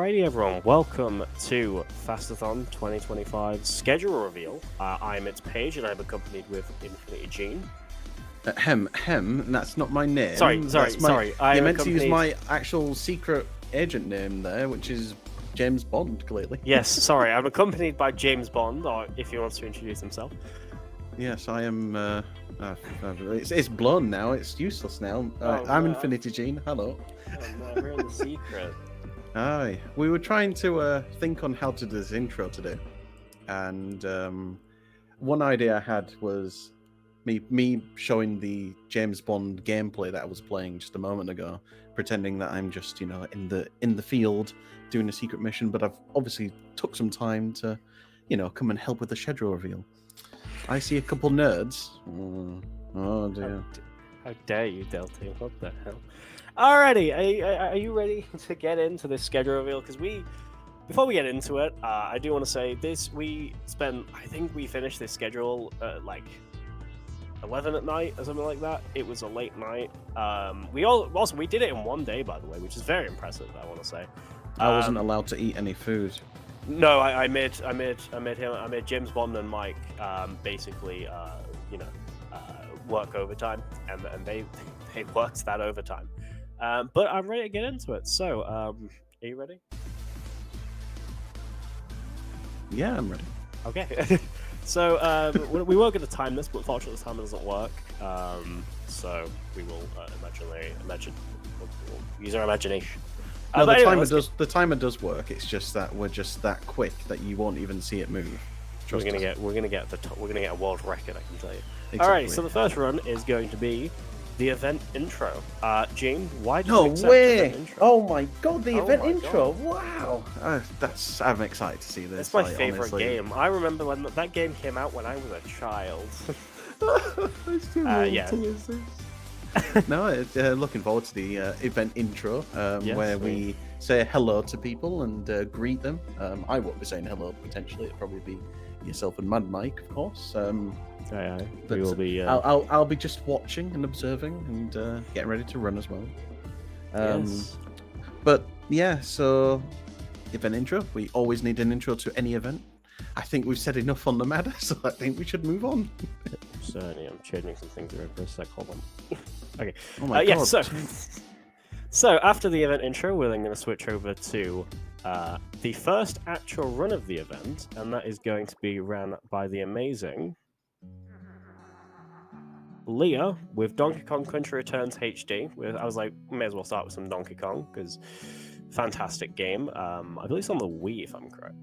Alrighty, everyone. Welcome to FAST-ATHON 2025 schedule reveal. I'm its Page, and I'm accompanied with Infinity Gene. That's not my name. Sorry. You meant to use my actual secret agent name there, which is James Bond, clearly. Yes, sorry. I'm accompanied by James Bond, or if he wants to introduce himself. Yes, I am. It's blown now. It's useless now. I'm Infinity Gene. Hello. Oh, no, we're in the secret. Aye, we were trying to think on how to do this intro today, and one idea I had was me showing the James Bond gameplay that I was playing just a moment ago, pretending that I'm just in the field doing a secret mission, but I've obviously took some time to come and help with the schedule reveal. I see a couple nerds. Oh dear! How dare you, Delta? What the hell? Alrighty, are you ready to get into this schedule reveal? Because before we get into it, I do want to say this. I think we finished this schedule at like 11 at night or something like that. It was a late night. We did it in one day, by the way, which is very impressive. I want to say. I wasn't allowed to eat any food. No, I made James Bond and Mike basically work overtime, and they worked that overtime. But I'm ready to get into it. So, are you ready? Yeah, I'm ready. Okay. So, we were going to time this, but unfortunately, the timer doesn't work. So we will we'll use our imagination. No, the timer does work. It's just that we're just that quick that you won't even see it move. We're gonna get a world record, I can tell you. Exactly. All right. So the first run is going to be the event intro. Gene, why did you No accept way! the event intro? Oh my god, the event my intro! Wow, I'm excited to see this. It's my favorite game. I remember when that game came out when I was a child. Yeah. No, looking forward to the event intro, where we say hello to people and greet them. I won't be saying hello, potentially. It'll probably be yourself and Mad Mike, of course. We will be. I'll be just watching and observing and getting ready to run as well. Yes. But yeah, so event intro. We always need an intro to any event. I think we've said enough on the matter, so I think we should move on. Certainly, I'm changing some things around for a sec. Hold on. Okay. Oh my god. So after the event intro, we're then going to switch over to the first actual run of the event, and that is going to be ran by the amazing Leah with Donkey Kong Country Returns HD. I was like, may as well start with some Donkey Kong because fantastic game. I believe it's on the Wii, if I'm correct.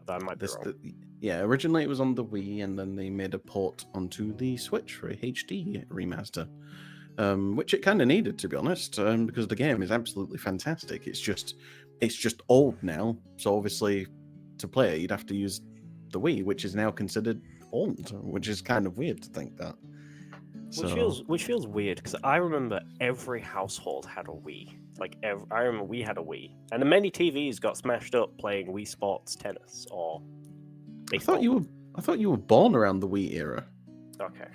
That might be wrong. Yeah, originally it was on the Wii, and then they made a port onto the Switch for a HD remaster, which it kind of needed, to be honest, because the game is absolutely fantastic. It's just old now, so obviously to play it, you'd have to use the Wii, which is now considered old, which is kind of weird to think that. Which feels weird because I remember every household had a Wii. I remember we had a Wii, and many TVs got smashed up playing Wii Sports Tennis or baseball. I thought you were born around the Wii era. Okay,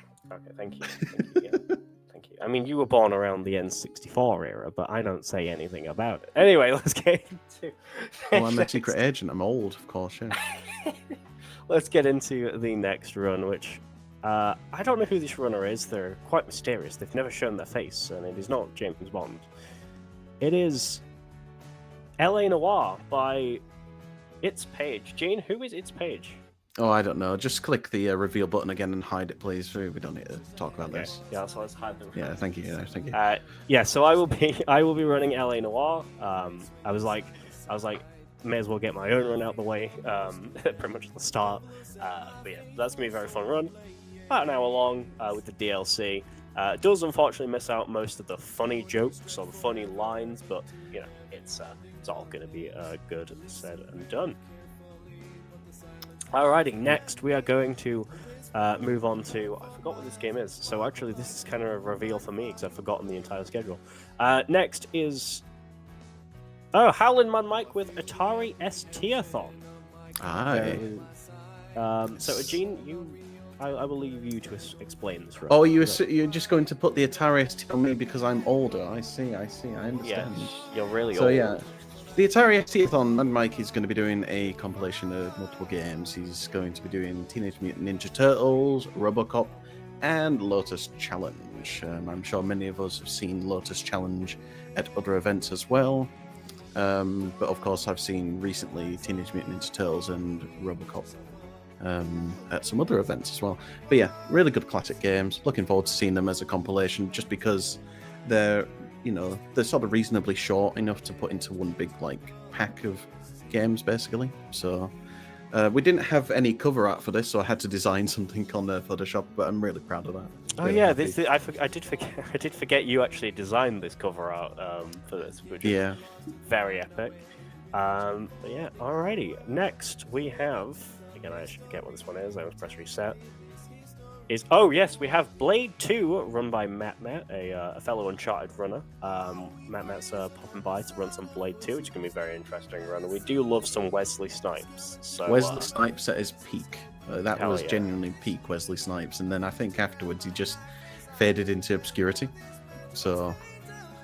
thank you. Yeah. Thank you. I mean, you were born around the N64 era, but I don't say anything about it. Anyway, let's get into. Well, I'm a secret agent. I'm old, of course. Yeah. Let's get into the next run, which. I don't know who this runner is. They're quite mysterious. They've never shown their face, and it is not James Bond. It is L.A. Noire by Its Page. Gene, who is Its Page? Oh, I don't know. Just click the reveal button again and hide it, please. We don't need to talk about this. Yeah, so let's hide them. Yeah, thank you. Thank you. Yeah, so I will be running L.A. Noire. I was like, may as well get my own run out the way. Pretty much at the start. But yeah, that's gonna be a very fun run. About an hour long with the DLC. It does unfortunately miss out most of the funny jokes or the funny lines, but it's all going to be good said and done. Alrighty, next we are going to move on to, I forgot what this game is, so actually this is kind of a reveal for me because I've forgotten the entire schedule. Next is Howlin' Man Mike with Atari ST-ATHON. Aye. So Gene, I will leave you to explain this. Oh, you're just going to put the Atari ST on me because I'm older. I see. I understand. Yeah, you're really old. So yeah, The Atari ST-ATHON, and Mike is going to be doing a compilation of multiple games. He's going to be doing Teenage Mutant Ninja Turtles, RoboCop, and Lotus Challenge. I'm sure many of us have seen Lotus Challenge at other events as well. But of course, I've seen recently Teenage Mutant Ninja Turtles and RoboCop at some other events as well. But yeah, really good classic games. Looking forward to seeing them as a compilation, just because they're sort of reasonably short enough to put into one big pack of games, basically. So we didn't have any cover art for this, so I had to design something on Photoshop. But I'm really proud of that. Oh Really yeah, happy. I did forget you actually designed this cover art for this, which is very epic. But yeah, alrighty. Next we have, again, I actually forget what this one is. I always press reset. We have Blade 2, run by Matt, a fellow Uncharted runner. Matt's popping by to run some Blade 2, which is going to be a very interesting run. And we do love some Wesley Snipes. So, Wesley Snipes at his peak. That was yeah. genuinely peak Wesley Snipes. And then I think afterwards he just faded into obscurity. So...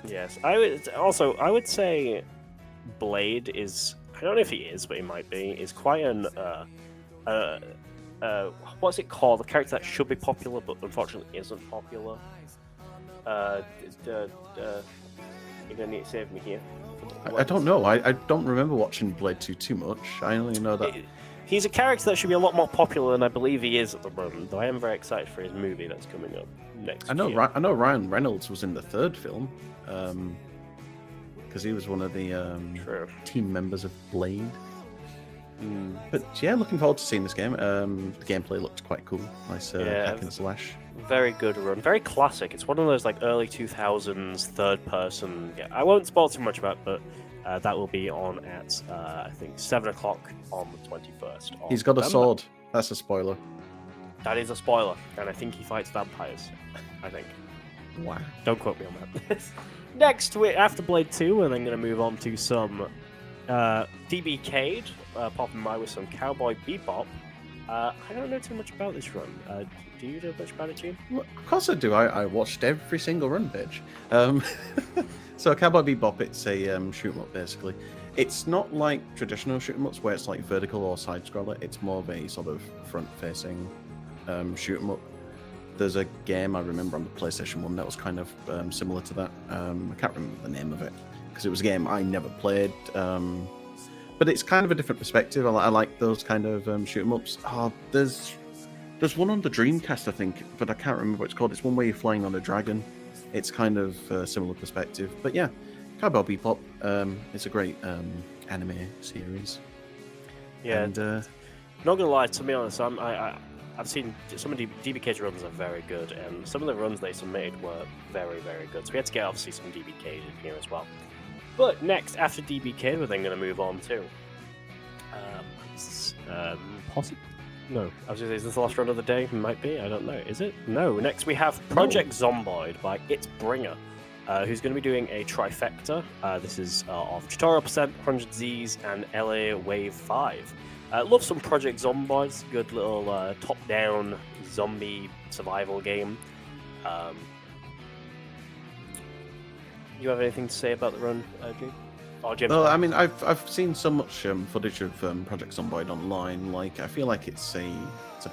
Yes, I would say Blade is, I don't know if he is, but he might be, is quite an... what's it called? The character that should be popular, but unfortunately isn't popular. You're gonna need to save me here. I don't know. I don't remember watching Blade 2 too much. I only know that... He's a character that should be a lot more popular than I believe he is at the moment, though I am very excited for his movie that's coming up next year. I know Ryan Reynolds was in the third film, because he was one of the team members of Blade. But yeah, looking forward to seeing this game. The gameplay looked quite cool. Nice hack and slash. Very good run. Very classic. It's one of those early 2000s third person. Yeah, I won't spoil too much about it, but that will be on at I think 7 o'clock on the 21st. He's got a sword. That's a spoiler. That is a spoiler, and I think he fights vampires. I think. Wow. Don't quote me on that. Next, after Blade 2, we're then going to move on to some DBK'd, popping by with some Cowboy Bebop. I don't know too much about this run. Do you know much about it, Gene? Well, of course I do. I watched every single run page. So Cowboy Bebop, it's a shoot 'em up basically. It's not like traditional shoot 'em ups where it's vertical or side scroller. It's more of a sort of front facing shoot 'em up. There's a game I remember on the PlayStation 1 that was kind of similar to that. I can't remember the name of it because it was a game I never played. But it's kind of a different perspective. I like those kind of shoot 'em ups. Oh, there's one on the Dreamcast, I think, but I can't remember what it's called. It's one where you're flying on a dragon. It's kind of a similar perspective. But yeah, Cowboy Bebop, it's a great anime series. Yeah, and, not gonna lie, to be honest, I've seen some of DBK's runs are very good, and some of the runs they submitted were very, very good. So we had to get obviously some DBK in here as well. But next, after DBK, we're then going to move on to possibly. No, I was going to say, is this the last run of the day? Might be. I don't know. Is it? No. Next, we have Project Zomboid by It's Bringer, who's going to be doing a trifecta. This is of Tutorial Percent, 100Zs, and LA Wave 5. Love some Project Zomboids. Good little top-down zombie survival game. You have anything to say about the run, Jim? Well, I mean, I've seen so much footage of Project Zomboid online. I feel like it's a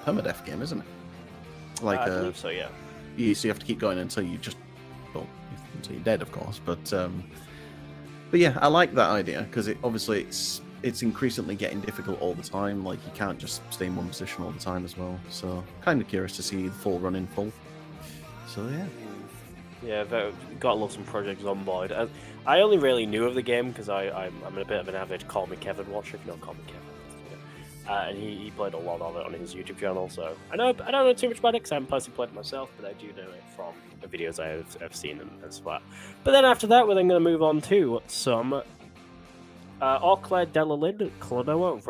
permadeath game, isn't it? I believe so, yeah. So you have to keep going until you until you're dead, of course. But yeah, I like that idea because it's increasingly getting difficult all the time. You can't just stay in one position all the time as well. So kind of curious to see the full run in full. So yeah. Yeah, got to love some Project Zomboid. I only really knew of the game because I'm a bit of an avid Call Me Kevin watcher, if you know Call Me Kevin. And he played a lot of it on his YouTube channel, so I don't know too much about it because I haven't personally played it myself, but I do know it from the videos I've seen and so on. But then after that, we're then going to move on to some Au Clair de la Lune, Klonoa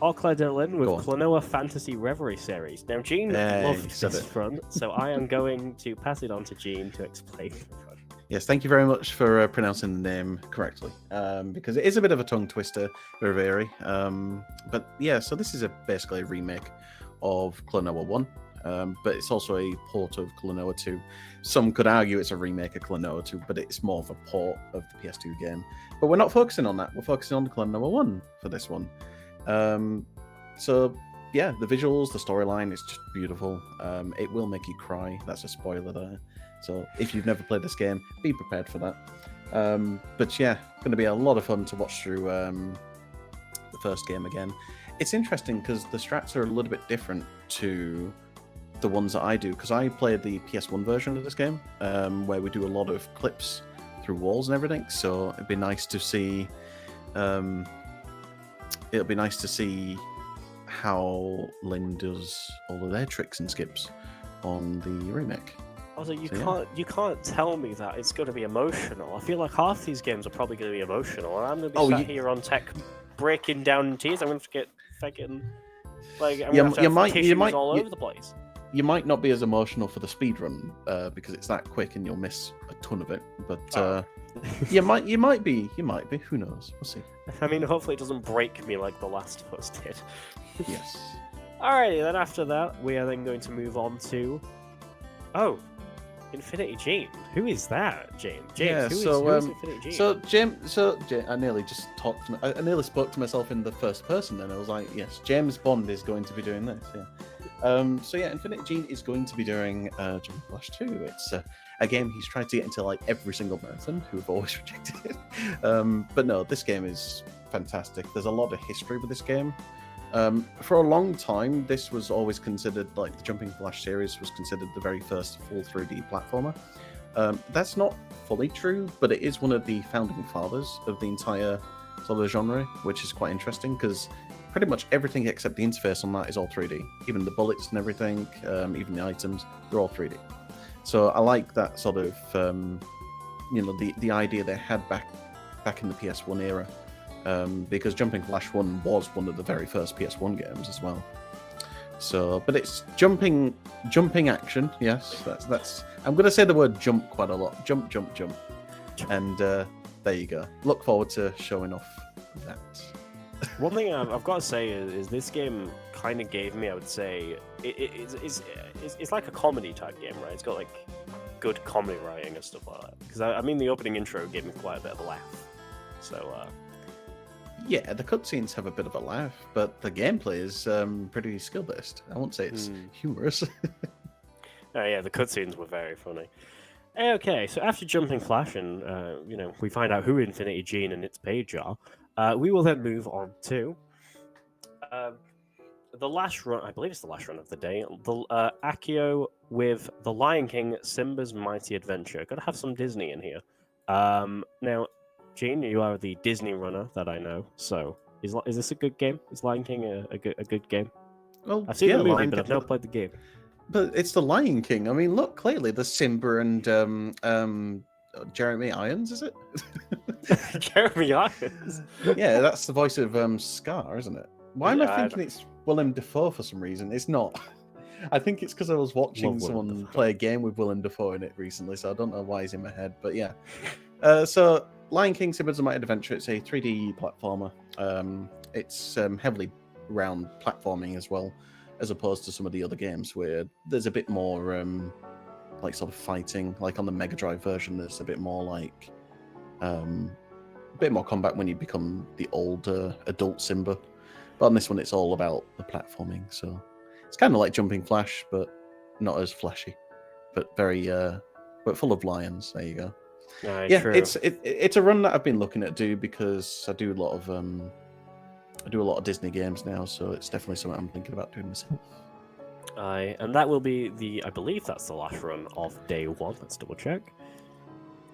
Au Clair de la Lune with Klonoa Fantasy Reverie series. Now, Gene loved this front, so I am going to pass it on to Gene to explain the front. Yes, thank you very much for pronouncing the name correctly, because it is a bit of a tongue twister, Reverie. But yeah, so this is basically a remake of Klonoa 1. but it's also a port of Klonoa 2. Some could argue it's a remake of Klonoa 2, but it's more of a port of the PS2 game. But we're not focusing on that. We're focusing on Klonoa 1 for this one. So yeah, the visuals, the storyline, it's just beautiful. It will make you cry. That's a spoiler there. So if you've never played this game, be prepared for that. But yeah, it's going to be a lot of fun to watch through the first game again. It's interesting because the strats are a little bit different to the ones that I do, because I played the PS1 version of this game, where we do a lot of clips through walls and everything. So it'd be nice to see. It'll be nice to see how Lynn does all of their tricks and skips on the remake. Also, you can't tell me that it's going to be emotional. I feel like half these games are probably going to be emotional, and I'm going to be sat here on tech breaking down in tears. I'm going to get fucking like I'm going to have tissues all over the place. You might not be as emotional for the speedrun because it's that quick and you'll miss a ton of it. But you might be. Who knows? We'll see. I mean, hopefully it doesn't break me like The Last of Us did. Yes. Alrighty, then after that, we are then going to move on to Infinity Gene. Who is that, James? James, who is Infinity Gene? So I nearly just I nearly spoke to myself in the first person. Then I was like, yes, James Bond is going to be doing this. Yeah. So yeah, Infinity Gene is going to be doing Jumping Flash 2. It's a game he's tried to get into like every single person who have always rejected it. But no, this game is fantastic. There's a lot of history with this game. For a long time, this was always considered, like the Jumping Flash series was considered the very first full 3D platformer. That's not fully true, but it is one of the founding fathers of the entire sort of genre, which is quite interesting because pretty much everything except the interface on that is all 3D. Even the bullets and everything, even the items, they're all 3D. So I like that sort of, the idea they had back in the PS1 era. Because Jumping Flash 1 was one of the very first PS1 games as well. So, but it's jumping action. Yes, that's. I'm going to say the word jump quite a lot. Jump, and there you go. Look forward to showing off that. One thing I've got to say is this game kind of gave me, I would say, it's like a comedy type game, right? It's got like good comedy writing and stuff like that. Because I mean, the opening intro gave me quite a bit of a laugh. So. Yeah, the cutscenes have a bit of a laugh, but the gameplay is pretty skill-based. I won't say it's humorous. Oh yeah, the cutscenes were very funny. Okay, so after Jumping Flash and we find out who Infinity Gene and its page are, we will then move on to the last run. I believe it's the last run of the day. The Akio with The Lion King: Simba's Mighty Adventure. Got to have some Disney in here. Now. Gene, you are the Disney runner that I know. So, is this a good game? Is Lion King a good game? Well, I've seen the movie, but I've never played the game. But it's the Lion King. I mean, look, clearly there's Simba and Jeremy Irons, is it? Jeremy Irons? Yeah, that's the voice of Scar, isn't it? Why am I thinking it's Willem Dafoe for some reason? It's not. I think it's because I was watching someone play a game with Willem Dafoe in it recently, so I don't know why he's in my head. But yeah. So Lion King: Simba's Mighty Adventure. It's a 3D platformer. It's heavily around platforming as well, as opposed to some of the other games where there's a bit more like sort of fighting. Like on the Mega Drive version, there's a bit more like a bit more combat when you become the older adult Simba. But on this one, it's all about the platforming. So it's kind of like Jumping Flash, but not as flashy, but very but full of lions. There you go. Yeah, true. It's a run that I've been looking at do because I do a lot of Disney games now, so it's definitely something I'm thinking about doing myself. And that will be I believe that's the last run of day one. Let's double check.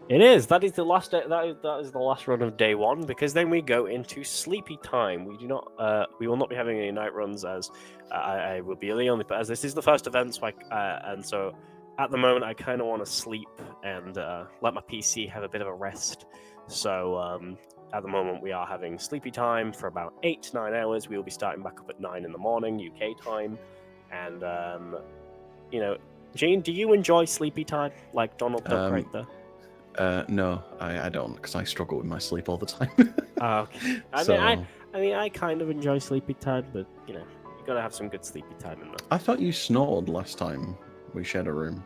It is. That is the last day. That is the last run of day one, because then we go into sleepy time. We do not. We will not be having any night runs, as I will be the only. But as this is the first event, so at the moment I kind of want to sleep and let my PC have a bit of a rest. So at the moment we are having sleepy time for about 8 to 9 hours. We will be starting back up at 9 in the morning UK time, and Gene, do you enjoy sleepy time like Donald Duck right there? No, I don't, because I struggle with my sleep all the time. Okay. I mean, I kind of enjoy sleepy time, but you gotta have some good sleepy time in there. I thought you snored last time we shared a room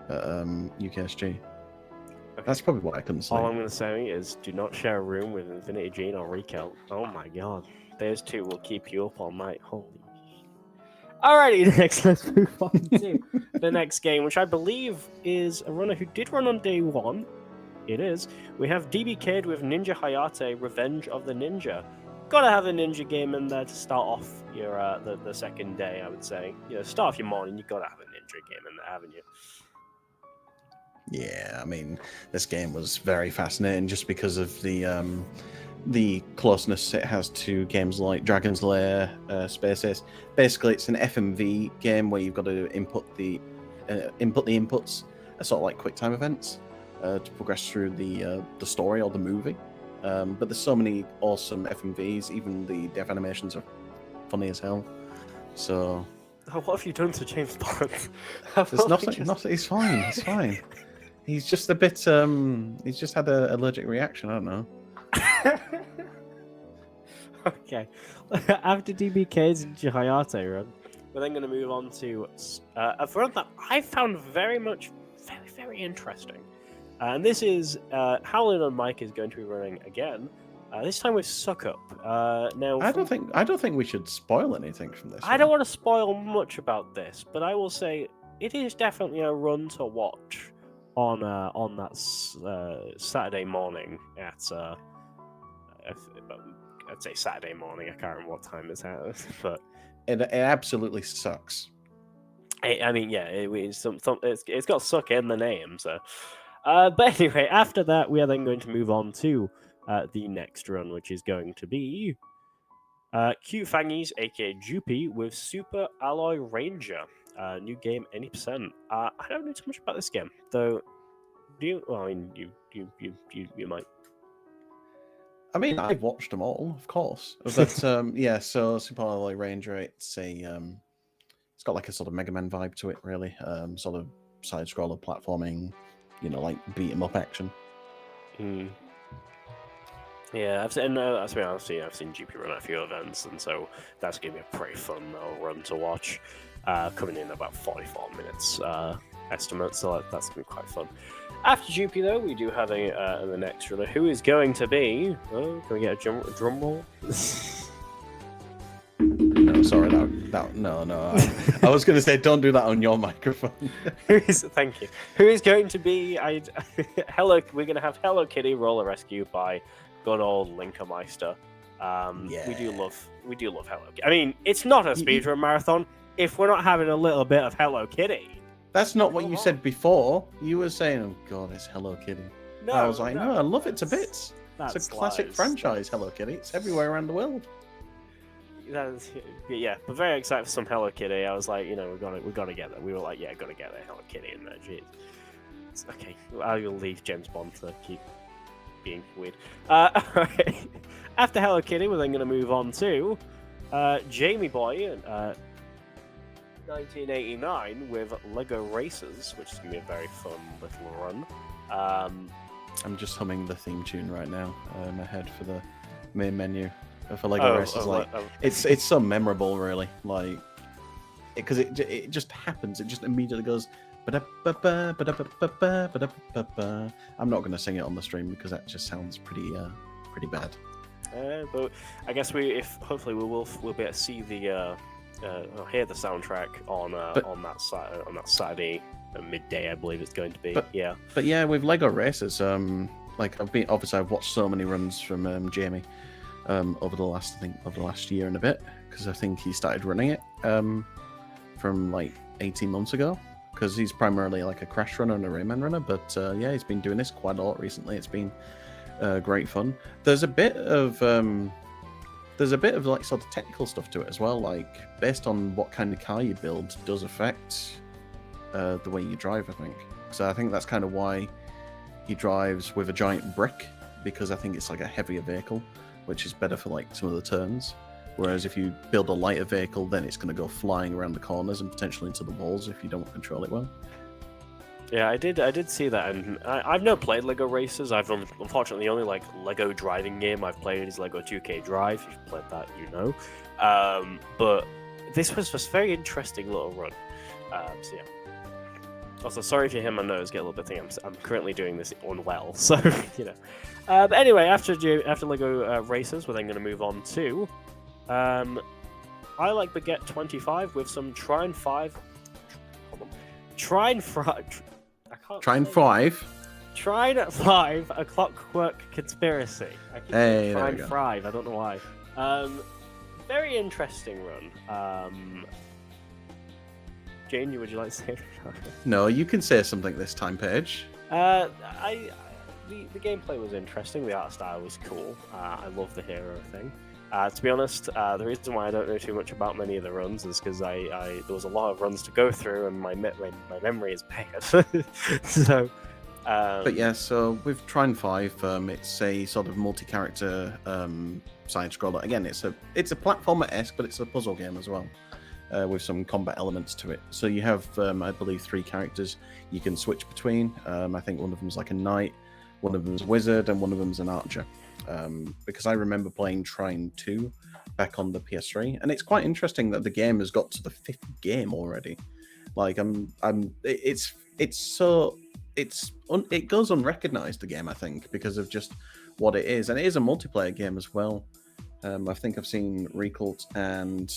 at UKSG. Okay. That's probably what I couldn't sleep. All I'm gonna say is, do not share a room with Infinity Gene or Recount. Oh my god, those two will keep you up all night. Holy. Alrighty, next let's move on to the next game, which I believe is a runner who did run on day 1. It is. We have DBK'd with Ninja Hayate, Revenge of the Ninja. Gotta have a ninja game in there to start off your the second day, I would say. You know, start off your morning, you gotta have a ninja game in there, haven't you? Yeah, I mean, this game was very fascinating just because of the closeness it has to games like Dragon's Lair, Space Ace. Basically, it's an FMV game where you've got to input the inputs, sort of like QuickTime events, to progress through the story or the movie. But there's so many awesome FMVs. Even the death animations are funny as hell. So, what have you done to James Bond? there's nothing. He's fine. He's fine. He's just a bit. He's just had an allergic reaction. I don't know. Okay. After DBK's Hayate run, we're then going to move on to a run that I found very interesting. And this is Howlin' and Mike is going to be running again. This time with Suck Up. Now, I don't think we should spoil anything from this. I don't want to spoil much about this, but I will say it is definitely a run to watch on that Saturday morning at I'd say Saturday morning. I can't remember what time it's at, but it absolutely sucks. I mean, yeah, it's got suck in the name, so. But anyway, after that, we are then going to move on to the next run, which is going to be Cute Fangies, aka Jupy, with Super Alloy Ranger. New game, any percent. I don't know too much about this game, though. Do you? Well, I mean, you might. I mean, I've watched them all, of course. But yeah, so Super Alloy Ranger, it's got like a sort of Mega Man vibe to it, really. Sort of side scroller platforming, you know, like beat 'em up action. Yeah, I've seen GP run at a few events, and so that's gonna be a pretty fun run to watch. Coming in about 44 minutes estimate, so that's gonna be quite fun. After GP, though, we do have the next runner, who is going to be. Oh, can we get a drum roll? No, sorry, no. I was going to say, don't do that on your microphone. Thank you. Who is going to be? We're going to have Hello Kitty Roller Rescue by good old Linkermeister. Yeah. We do love Hello Kitty. I mean, it's not a speedrun marathon if we're not having a little bit of Hello Kitty. That's not what you said before. You were saying, "Oh God, it's Hello Kitty." No, I was like, "No, I love it to bits." It's a classic franchise, Hello Kitty. It's everywhere around the world. Yeah, but very excited for some Hello Kitty. I was like, you know, we gotta get that. We were like, yeah, gotta get that Hello Kitty in there. Jeez. Okay, I will leave James Bond to keep being weird. Alright. After Hello Kitty, we're then gonna move on to Jamie Boy. 1989 with Lego Racers, which is going to be a very fun little run. I'm just humming the theme tune right now in my head for the main menu for Lego Racers. It's so memorable, really. Like, because it just happens. It just immediately goes. I'm not going to sing it on the stream because that just sounds pretty bad. But I guess hopefully we'll be able to see the. Hear the soundtrack on that Saturday midday, I believe it's going to be. But yeah, with Lego Racers, like I've watched so many runs from Jamie over the last year and a bit, because I think he started running it from like 18 months ago, because he's primarily like a Crash runner and a Rayman runner. But yeah, he's been doing this quite a lot recently. It's been great fun. There's a bit of like sort of technical stuff to it as well, like based on what kind of car you build does affect the way you drive, I think. So I think that's kind of why he drives with a giant brick, because I think it's like a heavier vehicle, which is better for like some of the turns. Whereas if you build a lighter vehicle, then it's going to go flying around the corners and potentially into the walls if you don't control it well. Yeah, I did see that, and I've never played Lego Racers. I've unfortunately the only like Lego driving game I've played is Lego 2K Drive. If you've played that, you know. But this was just a very interesting little run. So yeah. Also, sorry if you hear my nose get a little bit thin. I'm currently doing this unwell, so you know. But anyway, after Lego Racers, we're then going to move on to I like Baguette 25 with some Trine 5. Trine 5. Trine 5. Trine 5, A Clockwork Conspiracy. I keep saying Trine 5. I don't know why. Very interesting run. Jane, would you like to say anything? No, you can say something this time, Paige. The gameplay was interesting. The art style was cool. I love the hero thing. To be honest, the reason why I don't know too much about many of the runs is because there was a lot of runs to go through, and my memory is bad. So. But yeah, so with Trine 5, it's a sort of multi-character side scroller. Again, it's a platformer-esque, but it's a puzzle game as well. With some combat elements to it. So you have, I believe, 3 characters you can switch between. I think one of them's like a knight, one of them's a wizard, and one of them's an archer. Because I remember playing Trine 2 back on the PS3, and it's quite interesting that the game has got to the 5th game already. Like, it goes unrecognized, the game, I think, because of just what it is, and it is a multiplayer game as well. I think I've seen Recult and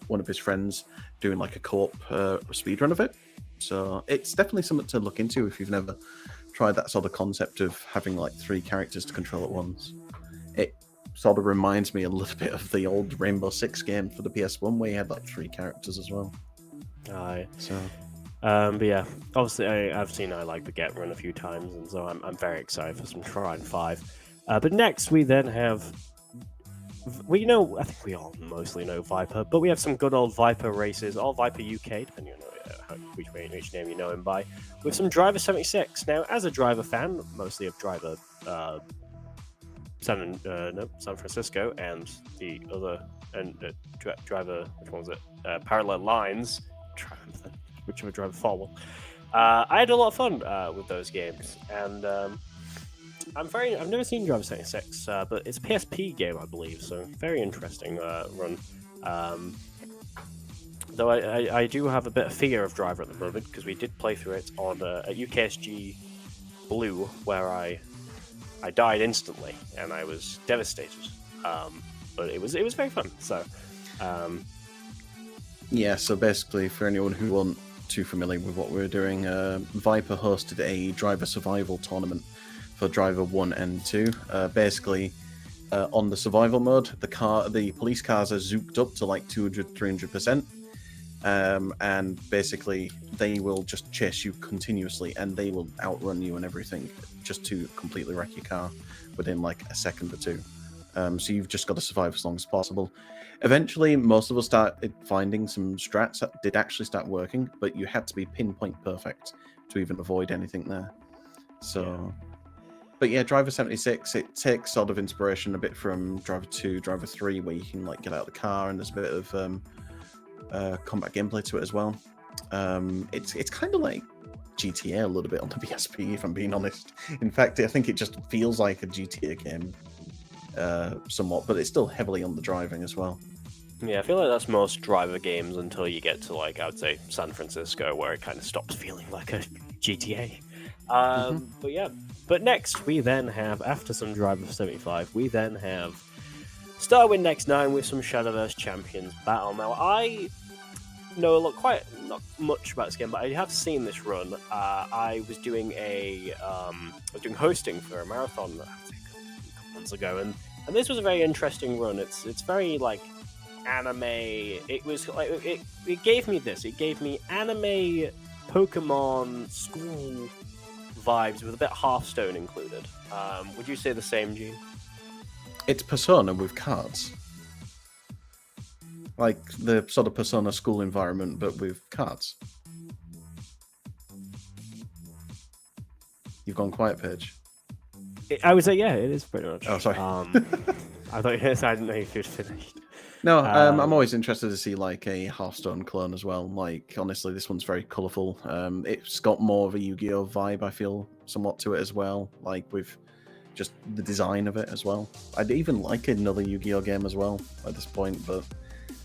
one of his friends doing like a co-op speedrun of it. So it's definitely something to look into if you've never tried that sort of concept of having like 3 characters to control at once. It sort of reminds me a little bit of the old Rainbow Six game for the PS1 where you had like 3 characters as well. Aye. So. But yeah, obviously I've seen I like Baguette run a few times, and so I'm very excited for some Trine 5. But next we then have. I think we all mostly know Viper, but we have some good old Viper races, all Viper UK, depending on which name you know him by, with some Driver 76. Now, as a Driver fan, mostly of Driver San Francisco and the other, Driver, which one was it? Parallel Lines, whichever Driver 4 one. I had a lot of fun with those games, and I've never seen Driver 76, but it's a PSP game, I believe, so very interesting run. Though I do have a bit of fear of Driver at the moment, because we did play through it on at UKSG Blue, where I died instantly, and I was devastated. But it was very fun, so... Yeah, so basically, for anyone who wasn't too familiar with what we were doing, Viper hosted a driver survival tournament for Driver 1 and 2. Basically, on the survival mode, the police cars are zooped up to like 200-300%, and basically they will just chase you continuously, and they will outrun you and everything just to completely wreck your car within like a second or two. So you've just got to survive as long as possible. Eventually, most of us started finding some strats that did actually start working, but you had to be pinpoint perfect to even avoid anything there. So... Yeah. But yeah, Driver 76, it takes sort of inspiration a bit from Driver 2, Driver 3, where you can like get out of the car, and there's a bit of combat gameplay to it as well. It's kind of like GTA a little bit on the PSP, if I'm being honest. In fact, I think it just feels like a GTA game somewhat, but it's still heavily on the driving as well. Yeah, I feel like that's most Driver games until you get to, like, I would say San Francisco, where it kind of stops feeling like a GTA. But yeah. But next, we then have, after some Driver 75, we then have Starwind Next 9 with some Shadowverse Champions Battle. Now, I know not much about this game, but I have seen this run. I was doing hosting for a marathon, I think, a couple months ago, and this was a very interesting run. It's very, like, anime. It was like it gave me anime Pokemon school vibes with a bit of Hearthstone included. Would you say the same, Gene? It's Persona with cards. Like the sort of Persona school environment, but with cards. You've gone quiet, Paige. I would say, yeah, it is pretty much. Oh, sorry. I thought I didn't know if you'd finished. No, I'm always interested to see like a Hearthstone clone as well. Like, honestly, this one's very colourful. It's got more of a Yu-Gi-Oh vibe, I feel, somewhat to it as well. Like with just the design of it as well. I'd even like another Yu-Gi-Oh game as well at this point, but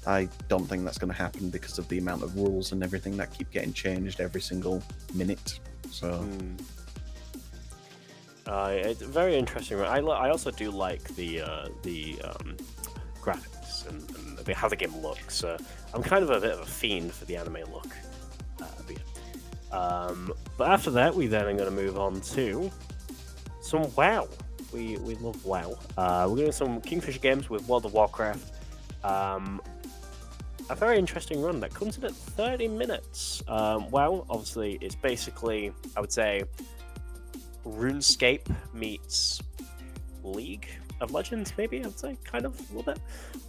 I don't think that's going to happen because of the amount of rules and everything that keep getting changed every single minute. So. It's very interesting. I also do like the graphics and how the game looks. I'm kind of a bit of a fiend for the anime look. But after that, we then are going to move on to some WoW. We love WoW. We're doing some Kingfisher games with World of Warcraft. A very interesting run that comes in at 30 minutes. WoW, obviously, it's basically, I would say, RuneScape meets League of Legends, maybe, I would say, kind of, a little bit.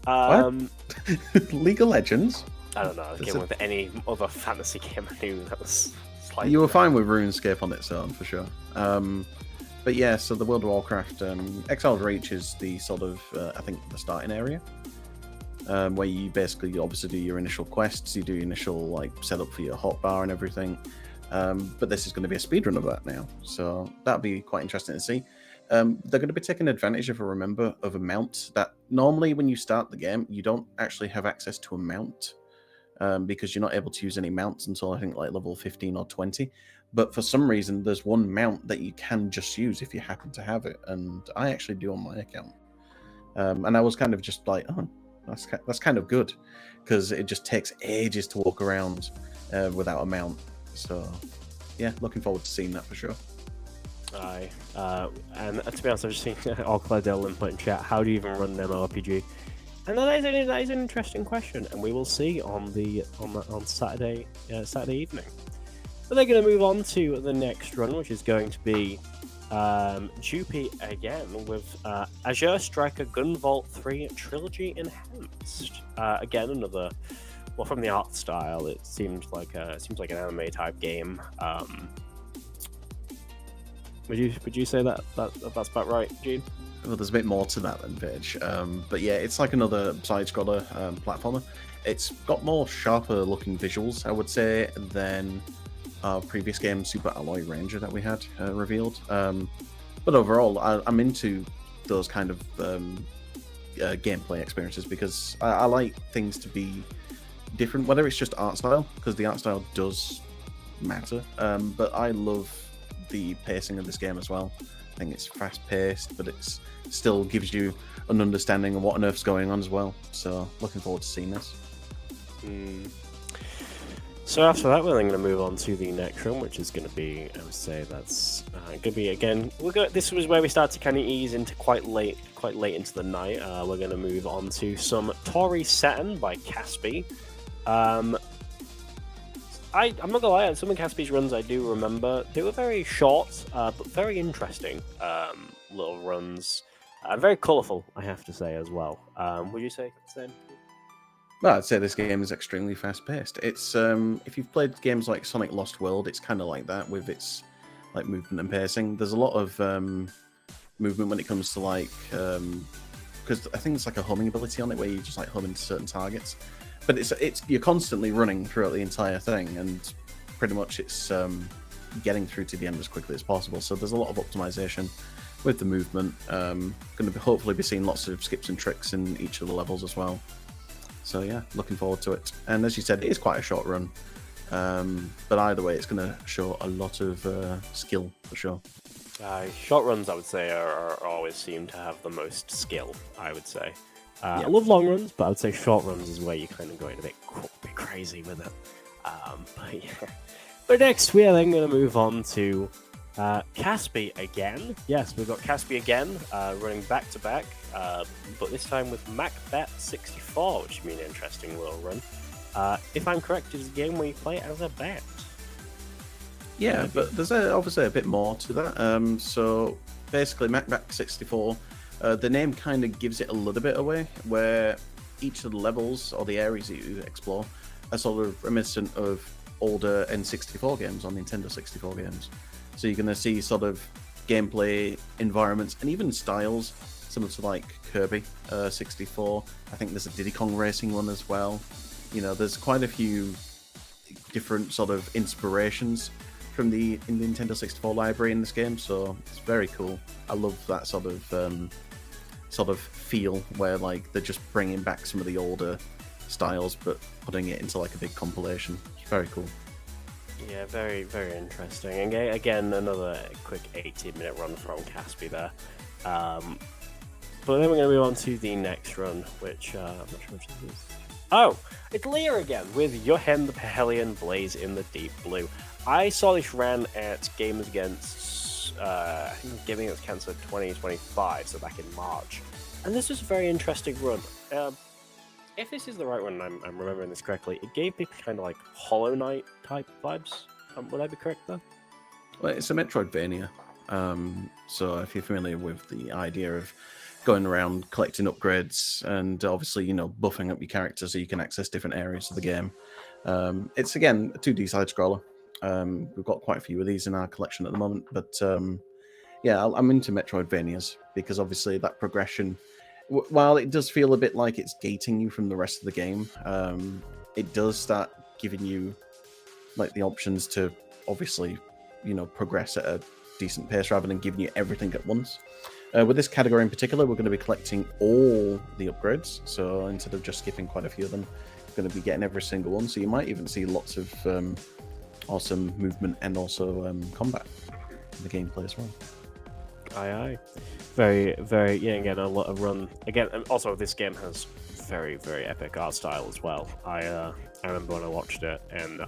What? League of Legends? I don't know, I came with any other fantasy game I knew that was slightly... You were fine with RuneScape on its own, for sure. But yeah, so the World of Warcraft, Exiled Reach is the sort of, I think, the starting area. Where you basically obviously do your initial quests, you do your initial like setup for your hotbar and everything. But this is going to be a speedrun of that now, so that'll be quite interesting to see. They're going to be taking advantage, if I remember, of a mount that normally when you start the game, you don't actually have access to a mount because you're not able to use any mounts until I think like level 15 or 20. But for some reason, there's one mount that you can just use if you happen to have it, and I actually do on my account. And I was kind of just like, oh, that's kind of good because it just takes ages to walk around without a mount. So, yeah, looking forward to seeing that for sure. Aye. And to be honest, I've just seen Alcladel input in chat. How do you even run an MMORPG? And that is an interesting question, and we will see on Saturday evening. But they're going to move on to the next run, which is going to be Jupy again with Azure Striker Gunvolt 3 Trilogy Enhanced. Again, another. Well, from the art style, it seems like an anime type game. Would you say that's about right, Gene? Well, there's a bit more to that than Vage, but yeah, it's like another side-scroller platformer. It's got more sharper looking visuals, I would say, than our previous game, Super Alloy Ranger, that we had revealed. But overall, I'm into those kind of gameplay experiences because I like things to be different, whether it's just art style, because the art style does matter, but I love the pacing of this game as well. I think it's fast paced, but it still gives you an understanding of what on earth's going on as well. So looking forward to seeing this. So after that, we're then going to move on to the next room, which is going to be, I would say that's going to be again. This was where we start to kind of ease into quite late into the night. We're going to move on to some Tori Saturn by Caspi. I'm not gonna lie, some of Caspi's runs I do remember. They were very short, but very interesting little runs. Very colourful, I have to say, as well. Would you say the same? Well, I'd say this game is extremely fast-paced. It's if you've played games like Sonic Lost World, it's kind of like that with its like movement and pacing. There's a lot of movement when it comes to like because I think it's like a homing ability on it where you just like hum into certain targets. But it's you're constantly running throughout the entire thing, and pretty much it's getting through to the end as quickly as possible. So there's a lot of optimization with the movement. Going to hopefully be seeing lots of skips and tricks in each of the levels as well. So yeah, looking forward to it. And as you said, it is quite a short run, but either way, it's going to show a lot of skill for sure. Short runs, I would say, are always seem to have the most skill. I would say. Yeah. I love long runs, but I would say short runs is where you're kind of going a bit crazy with it. But yeah. But next, we are then going to move on to Caspi again. Yes, we've got Caspi again, running back to back, but this time with MacBet 64, which should be an interesting little run. If I'm correct, it's a game where you play as a bat. Yeah, but there's obviously a bit more to that. So basically, MacBet 64. The name kind of gives it a little bit away, where each of the levels or the areas that you explore are sort of reminiscent of older N64 games or Nintendo 64 games. So you're going to see sort of gameplay, environments, and even styles similar to like Kirby 64. I think there's a Diddy Kong Racing one as well. You know, there's quite a few different sort of inspirations from the Nintendo 64 library in this game, so it's very cool. I love that sort of feel where like they're just bringing back some of the older styles, but putting it into like a big compilation. It's very cool. Yeah, very, very interesting. And again, another quick 18-minute run from Caspi there. But then we're going to move on to the next run, which I'm not sure which it is. Oh, it's Leah again with Jochen the Hellion Blaze in the Deep Blue. I saw this ran at Gamers Against, I think Gaming Against Cancer 2025, so back in March. And this was a very interesting run. If this is the right one, I'm remembering this correctly, it gave me kind of like Hollow Knight type vibes. Would I be correct there? Well, it's a Metroidvania. So if you're familiar with the idea of going around collecting upgrades and obviously, buffing up your character so you can access different areas of the game. It's, again, a 2D side-scroller. We've got quite a few of these in our collection at the moment. But, yeah, I'm into Metroidvanias because obviously that progression, while it does feel a bit like it's gating you from the rest of the game, it does start giving you like the options to obviously, progress at a decent pace rather than giving you everything at once. With this category in particular, we're going to be collecting all the upgrades. So instead of just skipping quite a few of them, we're going to be getting every single one. So you might even see lots of awesome movement and also combat in the gameplay as well. Aye. Very, very, yeah, again, a lot of run. Again, and also this game has very, very epic art style as well. I remember when I watched it, and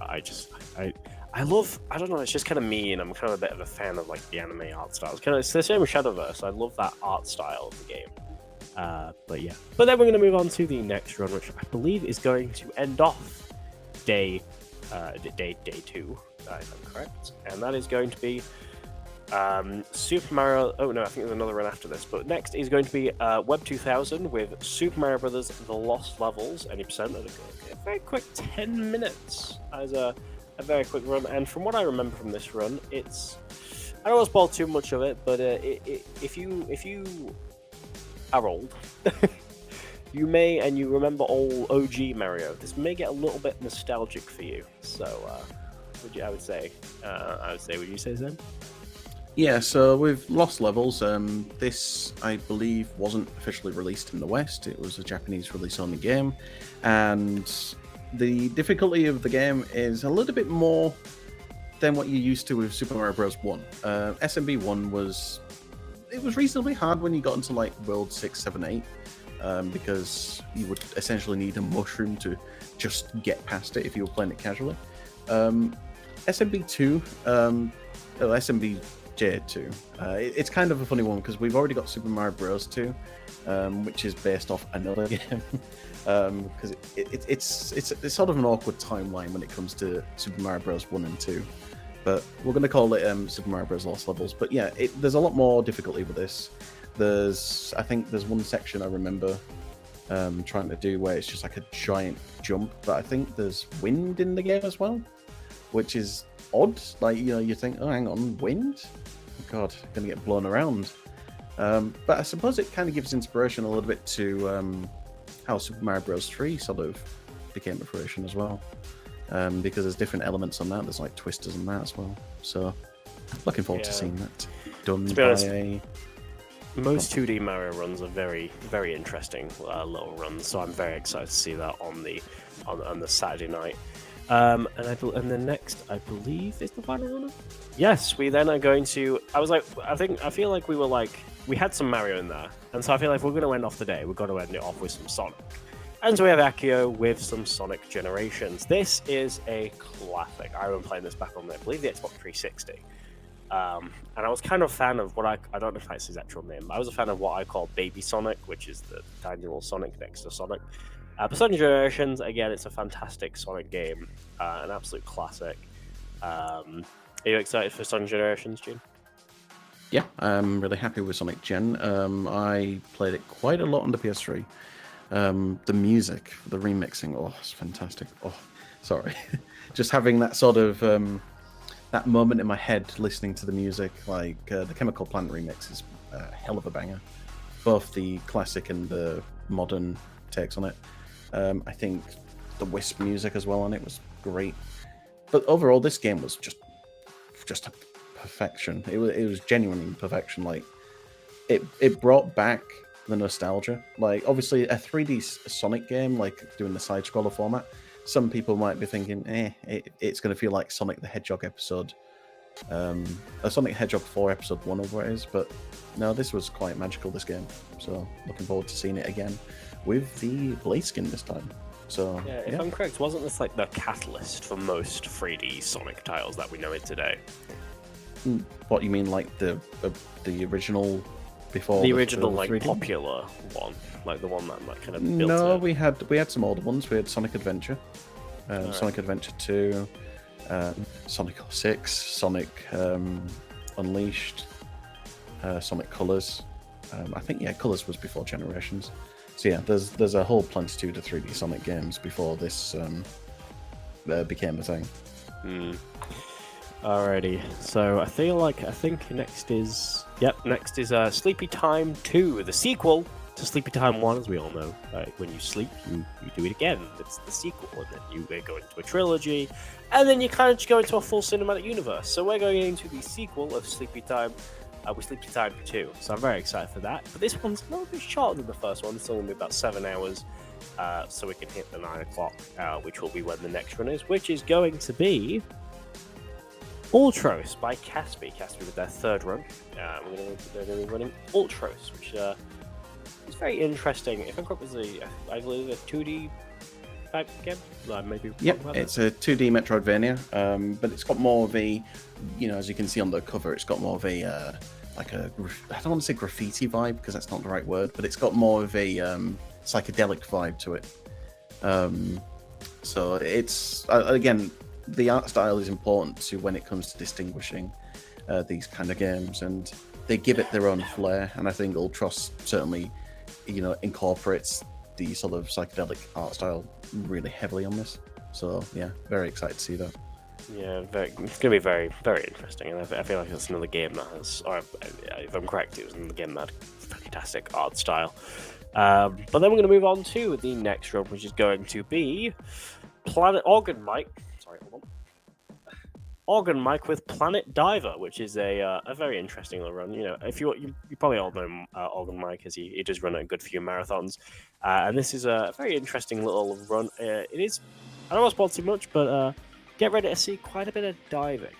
I love, I don't know, it's just kind of me, and I'm kind of a bit of a fan of like the anime art style. It's the same with Shadowverse. I love that art style of the game. But yeah. But then we're going to move on to the next run, which I believe is going to end off day 2, if I'm correct. And that is going to be Super Mario. Oh no, I think there's another run after this. But next is going to be Web 2000 with Super Mario Brothers: The Lost Levels. Any percent? A very quick 10 minutes as a very quick run. And from what I remember from this run, it's, I don't want to spoil too much of it, but if you are old, you may, and you remember old OG Mario, this may get a little bit nostalgic for you. So, would you say, would you say, Zen? Yeah, so with Lost Levels, this, I believe, wasn't officially released in the West. It was a Japanese release-only game, and the difficulty of the game is a little bit more than what you're used to with Super Mario Bros. 1. SMB 1 was reasonably hard when you got into like World 6, 7, 8, because you would essentially need a mushroom to just get past it if you were playing it casually. SMB 2, SMB J2, it's kind of a funny one because we've already got Super Mario Bros. 2, which is based off another game. Because it's sort of an awkward timeline when it comes to Super Mario Bros. 1 and 2. But we're going to call it Super Mario Bros. Lost Levels. But yeah, there's a lot more difficulty with this. I think there's one section I remember trying to do where it's just like a giant jump. But I think there's wind in the game as well, which is odd. Like, you think, oh, hang on, wind? Oh, God, I'm going to get blown around. But I suppose it kind of gives inspiration a little bit to how Super Mario Bros. 3 sort of became a fruition as well. Because there's different elements on that. There's like twisters and that as well. So looking forward to seeing that done by a... Most 2D Mario runs are very, very interesting little runs. So I'm very excited to see that on the Saturday night. And the next, I believe, is the final runner. Yes, we then are going to. I feel like we had some Mario in there, and so I feel like if we're going to end off the day, we've got to end it off with some Sonic. And so we have Akio with some Sonic Generations. This is a classic. I remember playing this back on, I believe, the Xbox 360. And I was kind of a fan of what I don't know if that's his actual name, but I was a fan of what I call Baby Sonic, which is the tiny little Sonic next to Sonic. But Sonic Generations, again, it's a fantastic Sonic game, an absolute classic. Are you excited for Sonic Generations, Gene? Yeah, I'm really happy with Sonic Gen. I played it quite a lot on the PS3. The music, the remixing, oh, it's fantastic. Oh, sorry. Just having that sort of, that moment in my head listening to the music, like the Chemical Plant remix is a hell of a banger. Both the classic and the modern takes on it. I think the Wisp music as well on it was great. But overall, this game was just a perfection. It was genuinely perfection. Like, it brought back the nostalgia. Like, obviously, a 3D Sonic game, like doing the side scroller format, some people might be thinking, it's going to feel like Sonic the Hedgehog episode, a Sonic Hedgehog 4 episode 1 or whatever it is, but no, this was quite magical, this game. So, looking forward to seeing it again with the Blade skin this time. So, yeah, if I'm correct, wasn't this like the catalyst for most 3D Sonic titles that we know it today? What you mean, like the original before The original, like 3D? popular one, like the one that like kind of built No, it. we had some older ones. We had Sonic Adventure, Sonic Adventure 2, Sonic 06, Sonic Unleashed, Sonic Colors. I think Colors was before Generations. So yeah, there's a whole plenitude of 3D Sonic games before this became a thing. Alrighty, so I think next is Sleepy Time 2, the sequel to Sleepy Time 1, as we all know. When you sleep, you do it again. It's the sequel, and then you go into a trilogy, and then you kind of just go into a full cinematic universe. So we're going into the sequel of Sleepy Time, with Sleepy Time 2. So I'm very excited for that. But this one's a little bit shorter than the first one. It's only going to be about 7 hours, so we can hit the 9 o'clock, which will be when the next one is, which is going to be Ultros by Caspi. Caspi with their third run. They're going to be running Ultros, which is very interesting. If I'm correct, I believe a 2D type game. Maybe. Yep, it's a 2D Metroidvania, but it's got more of a, as you can see on the cover, it's got more of a I don't want to say graffiti vibe because that's not the right word, but it's got more of a psychedelic vibe to it. So it's again, the art style is important to when it comes to distinguishing these kind of games, and they give it their own flair. And I think Ultros certainly, incorporates the sort of psychedelic art style really heavily on this. So yeah, very excited to see that. Yeah, it's going to be very, very interesting, and I feel like it's another game that has, or if I'm correct, it was another game that had fantastic art style. But then we're going to move on to the next run, which is going to be Organ Mike with Planet Diver, which is a very interesting little run. If you probably all know Organ Mike, as he does run a good few marathons, and this is a very interesting little run. It is, I don't want to spoil too much, but get ready to see quite a bit of diving.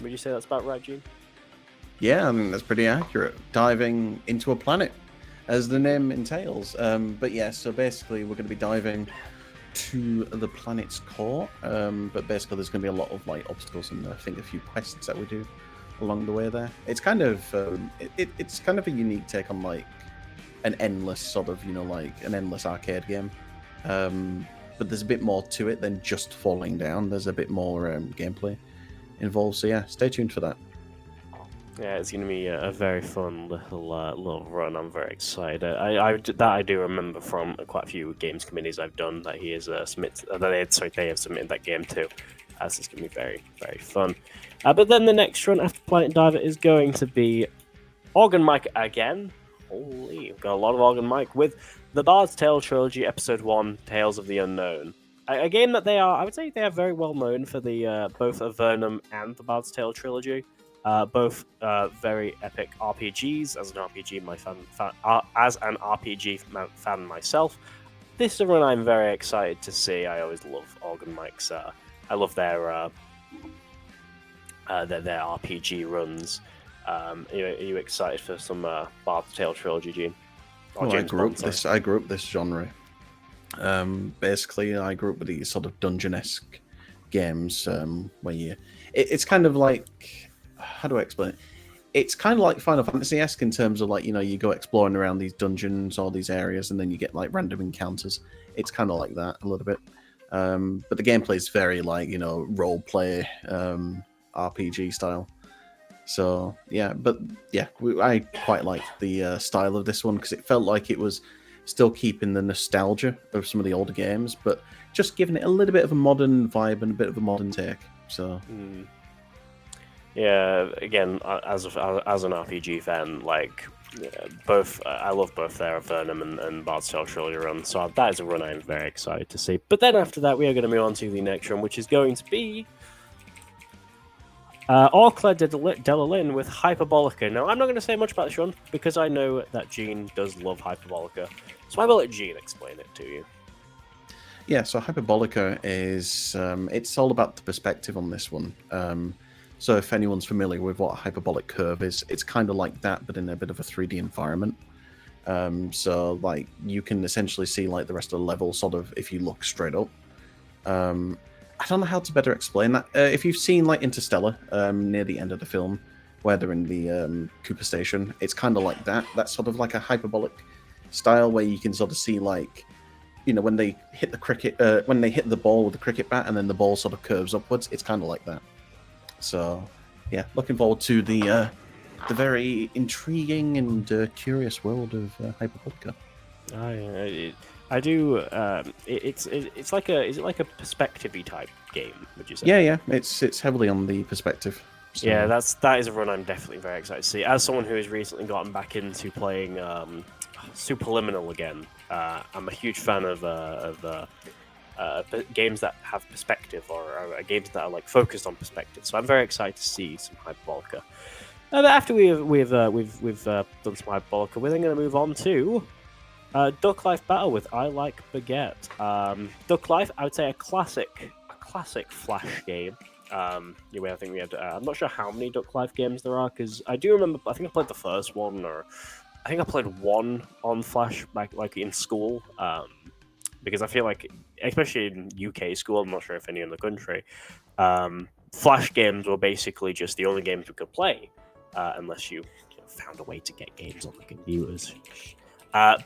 Would you say that's about right, Gene? Yeah, I mean that's pretty accurate. Diving into a planet, as the name entails. But yeah, so basically we're going to be diving to the planet's core, but basically there's going to be a lot of like obstacles and I think a few quests that we do along the way there. It's kind of it's kind of a unique take on like an endless sort of like an endless arcade game, but there's a bit more to it than just falling down. There's a bit more gameplay involved, so yeah, stay tuned for that. Yeah, it's going to be a very fun little run. I'm very excited. I do remember from quite a few games committees I've done that he has they have submitted that game too. So it's going to be very, very fun. But then the next run after Planet Diver is going to be Organ Mike again. Holy, we've got a lot of Organ Mike with the Bard's Tale Trilogy Episode 1, Tales of the Unknown. A game that I would say they are very well known for the both Avernum and the Bard's Tale Trilogy. Both very epic RPGs. As an RPG fan myself, this is a run I'm very excited to see. I always love Organ Mike's. I love their RPG runs. Are you excited for some Bard's Tale Trilogy, Gene? I grew up this genre. Basically, I grew up with these sort of dungeon-esque games where it's kind of like, how do I explain it? It's kind of like Final Fantasy-esque in terms of like, you go exploring around these dungeons or these areas and then you get like random encounters. It's kind of like that a little bit. But the gameplay is very like, role play RPG style. So yeah, I quite liked the style of this one because it felt like it was still keeping the nostalgia of some of the older games, but just giving it a little bit of a modern vibe and a bit of a modern take. So yeah, again, as an RPG fan, like I love both their Avernum and Bard's Tale Trilogy run, so that is a run I'm very excited to see. But then after that, we are going to move on to the next run, which is going to be Or Claire Delalyn with Hyperbolica. Now, I'm not going to say much about this run because I know that Gene does love Hyperbolica. So I will let Gene explain it to you. Yeah, so Hyperbolica is it's all about the perspective on this one. So if anyone's familiar with what a hyperbolic curve is, it's kind of like that, but in a bit of a 3D environment. So like you can essentially see like the rest of the level sort of if you look straight up. I don't know how to better explain that. If you've seen like Interstellar near the end of the film, where they're in the Cooper station, it's kind of like that. That's sort of like a hyperbolic style where you can sort of see like, you know, when they hit the cricket, when they hit the ball with the cricket bat, and then the ball sort of curves upwards. It's kind of like that. So, yeah, looking forward to the very intriguing and curious world of Hyperbolica. I do. It's like a. Is it like a perspective-y type game? Would you say? Yeah, it's heavily on the perspective. So. Yeah, that is a run I'm definitely very excited to see. As someone who has recently gotten back into playing Superliminal again, I'm a huge fan of games that have perspective or games that are like focused on perspective. So I'm very excited to see some Hyperbolica. But after we've done some Hyperbolica, we're then going to move on to Duck Life Battle with I Like Baguette. Duck Life, I would say a classic Flash game. I think we had. I'm not sure how many Duck Life games there are because I do remember. I think I played the first one, or I think I played one on Flash back like in school. Because I feel like, especially in UK school, I'm not sure if any in the country, Flash games were basically just the only games we could play, unless you found a way to get games on the computers. But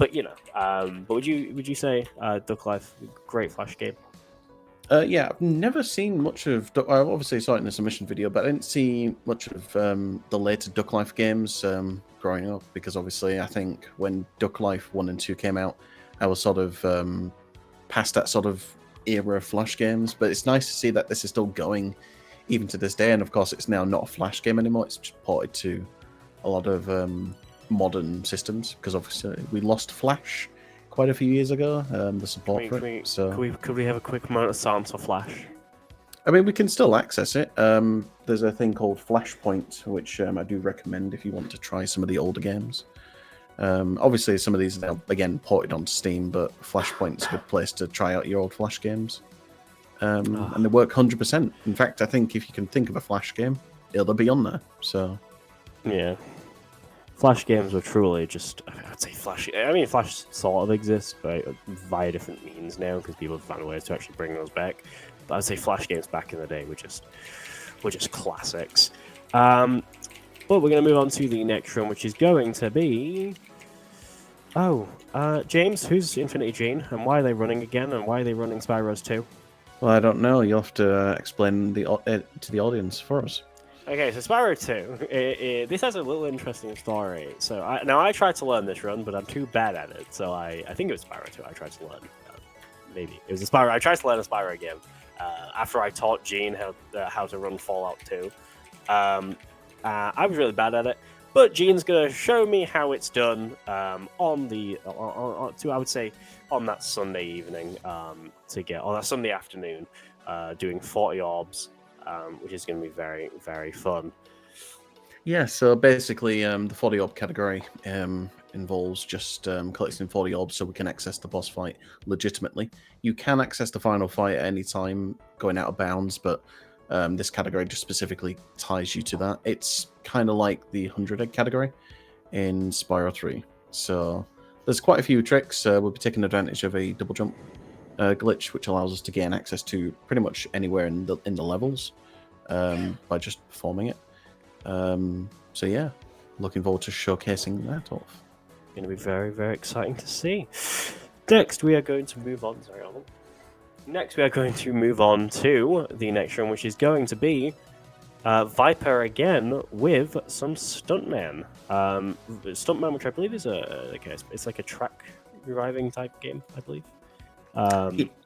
would you say Duck Life great Flash game? Yeah, I've never seen much of. I obviously saw it in a submission video, but I didn't see much of the later Duck Life games growing up because obviously I think when Duck Life 1 and 2 came out, I was sort of past that sort of era of Flash games. But it's nice to see that this is still going even to this day. And of course, it's now not a Flash game anymore. It's just ported to a lot of modern systems because obviously we lost Flash quite a few years ago, the support for it. So could we have a quick moment of silence for Flash? I mean, we can still access it. There's a thing called Flashpoint, which I do recommend if you want to try some of the older games. Obviously, some of these are now, again, ported onto Steam, but Flashpoint's a good place to try out your old Flash games. And they work 100%. In fact, I think if you can think of a Flash game, they'll be on there. So, yeah. Flash games were truly just, I'd say Flash. I mean, Flash sort of exists, but via different means now because people have found ways to actually bring those back. But I'd say Flash games back in the day were just classics. But we're going to move on to the next room, which is going to be. James, who's Infinity Gene, and why are they running again, and why are they running Spyro's 2? Well, I don't know. You'll have to explain to the audience for us. Okay, so Spyro 2, this has a little interesting story. So I tried to learn this run, but I'm too bad at it. So I think it was Spyro 2 I tried to learn. Maybe. It was a Spyro. I tried to learn a Spyro game after I taught Gene how to run Fallout 2. I was really bad at it, but Gene's going to show me how it's done I would say, on that Sunday evening, on that Sunday afternoon, doing 40 orbs. Which is going to be very, very fun. Yeah, so basically the 40 orb category involves just collecting 40 orbs so we can access the boss fight legitimately. You can access the final fight at any time going out of bounds, but this category just specifically ties you to that. It's kind of like the 100 egg category in Spyro 3. So there's quite a few tricks. We'll be taking advantage of a double jump glitch, which allows us to gain access to pretty much anywhere in the levels by just performing it. So yeah, looking forward to showcasing that off. Going to be very, very exciting to see. Next, we are going to move on. Next, we are going to move on to the next room, which is going to be Viper again with some Stuntman. Stuntman, which I believe is it's like a track reviving type game, I believe.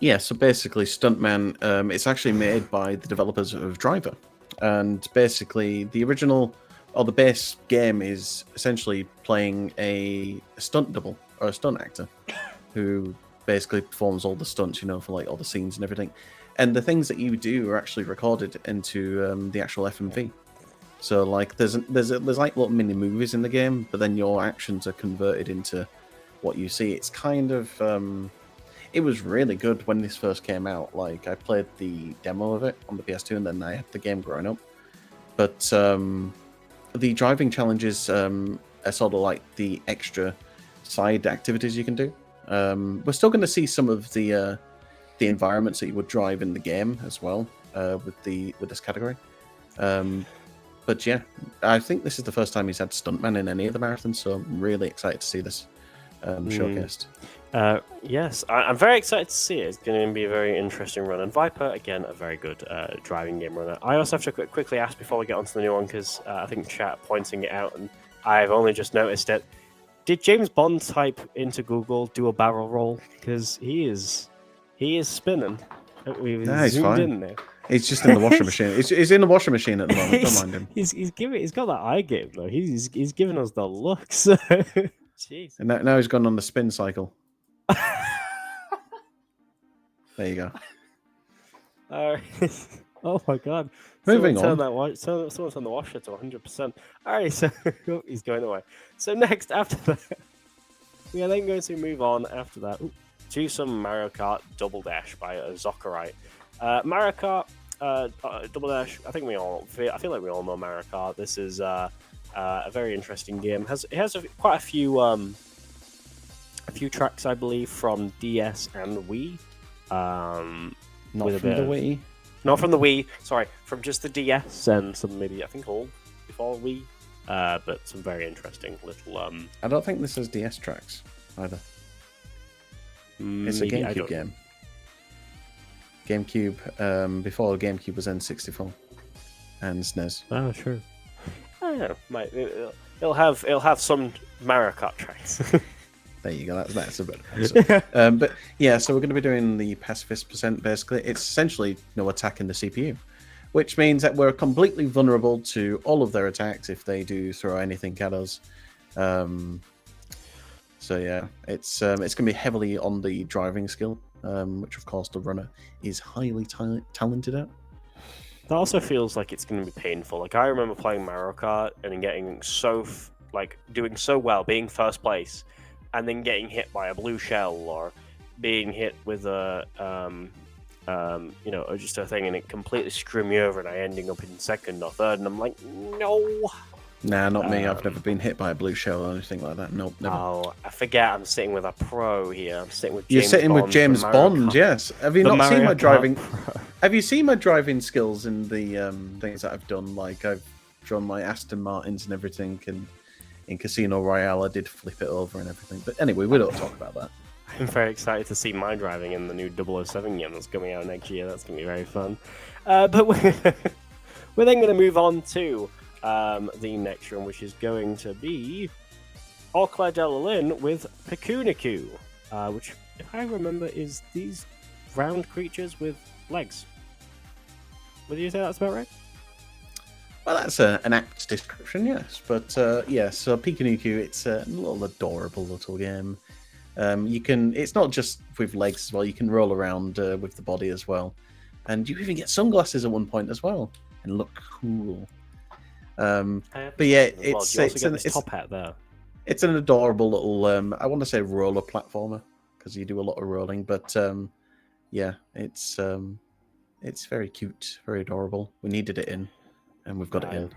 Yeah, so basically Stuntman, it's actually made by the developers of Driver. And basically the original, or the base game is essentially playing a stunt double, or a stunt actor, who basically performs all the stunts, for like all the scenes and everything. And the things that you do are actually recorded into the actual FMV. So like there's like little mini movies in the game, but then your actions are converted into what you see. It's kind of it was really good when this first came out. Like I played the demo of it on the PS2, and then I had the game growing up. But the driving challenges are sort of like the extra side activities you can do. We're still going to see some of the environments that you would drive in the game as well with this category. But yeah, I think this is the first time he's had stuntman in any of the marathons, so I'm really excited to see this showcased. Yes, I'm very excited to see it. It's going to be a very interesting run. And Viper, again, a very good driving game runner. I also have to quickly ask before we get on to the new one, because I think chat pointing it out, and I've only just noticed it. Did James Bond type into Google do a barrel roll? Because he is spinning. We've he's zoomed fine. in there. He's just in the washing machine. He's in the washing machine at the moment. Don't mind him. He's got that eye game though. He's giving us the looks. Jeez. And now he's gone on the spin cycle. There you go. Oh my god. Moving Someone on. Someone turned the washer to 100%. Alright, so he's going away. So next, after that, we are then going to move on after that to some Mario Kart Double Dash by Zokarite. Mario Kart Double Dash, I feel like we all know Mario Kart. This is a very interesting game. It has quite a few tracks, I believe, from DS and Wii. Not from the Wii. Not from the Wii. Sorry, from just the DS and some maybe I think all before Wii. But some very interesting little. I don't think this has DS tracks either. It's a GameCube game. GameCube, before GameCube was N64 and SNES. Oh, sure. I don't know. It'll have some Mario Kart tracks. There you go. That's a bit. So, but yeah, so we're going to be doing the pacifist percent. Basically, it's essentially no attack in the CPU, which means that we're completely vulnerable to all of their attacks if they do throw anything at us. So yeah, it's going to be heavily on the driving skill, which of course the runner is highly talented at. That also feels like it's going to be painful. Like I remember playing Mario Kart and getting doing so well, being first place, and then getting hit by a blue shell or being hit with a just a thing, and it completely screwed me over, and I ending up in second or third, and I'm like, no. Nah, not me. I've never been hit by a blue shell or anything like that. Nope, never. Oh, I forget. I'm sitting with a pro here. I'm sitting with You're James sitting Bond with James Bond, yes. Have you not seen my driving? Have you seen my driving skills in the things that I've done? Like I've drawn my Aston Martins and everything, and in Casino Royale I did flip it over and everything. But anyway, we don't talk about that. I'm very excited to see my driving in the new 007 game that's coming out next year. That's going to be very fun. But we're then going to move on to the next one, which is going to be Orclair Delalin with Pikuniku, which, if I remember, is these round creatures with legs. Would you say that's about right? Well, that's an apt description, yes. But yeah, so Pikuniku, it's a little adorable little game. It's not just with legs as well. You can roll around with the body as well, and you even get sunglasses at one point as well, and look cool. But yeah, it's top hat there. It's an adorable little I want to say roller platformer because you do a lot of rolling, but yeah, it's very cute, very adorable. We needed it in, and we've got it in.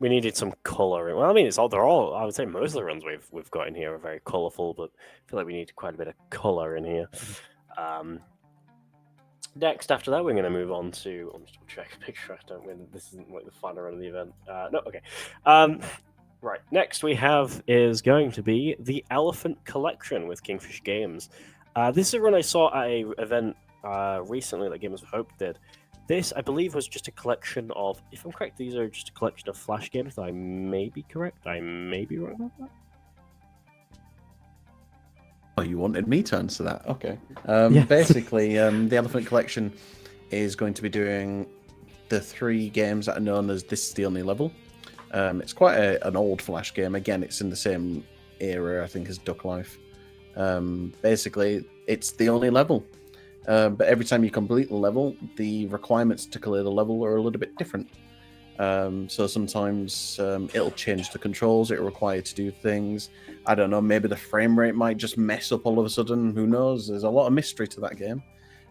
We needed some color. Well, I mean, they're all. I would say most of the runs we've got in here are very colorful, but I feel like we need quite a bit of color in here. Next, after that, we're going to move on to. I'm just check a picture. I don't win. This isn't like the final run of the event. No, okay. Right. Next, we have is going to be the Elephant Collection with Kingfish Games. This is a run I saw at a event recently that Gamers of Hope did. This, I believe, was just a collection of. If I'm correct, these are just a collection of Flash games. I may be correct. I may be wrong about that. Oh, you wanted me to answer that? Okay. Yes. Basically, the Elephant Collection is going to be doing the 3 games that are known as This is the Only Level. It's quite an old Flash game. Again, it's in the same era, I think, as Duck Life. Basically, it's the only level. But every time you complete the level, the requirements to clear the level are a little bit different. So sometimes it'll change the controls. It'll require you to do things. I don't know. Maybe the frame rate might just mess up all of a sudden. Who knows? There's a lot of mystery to that game,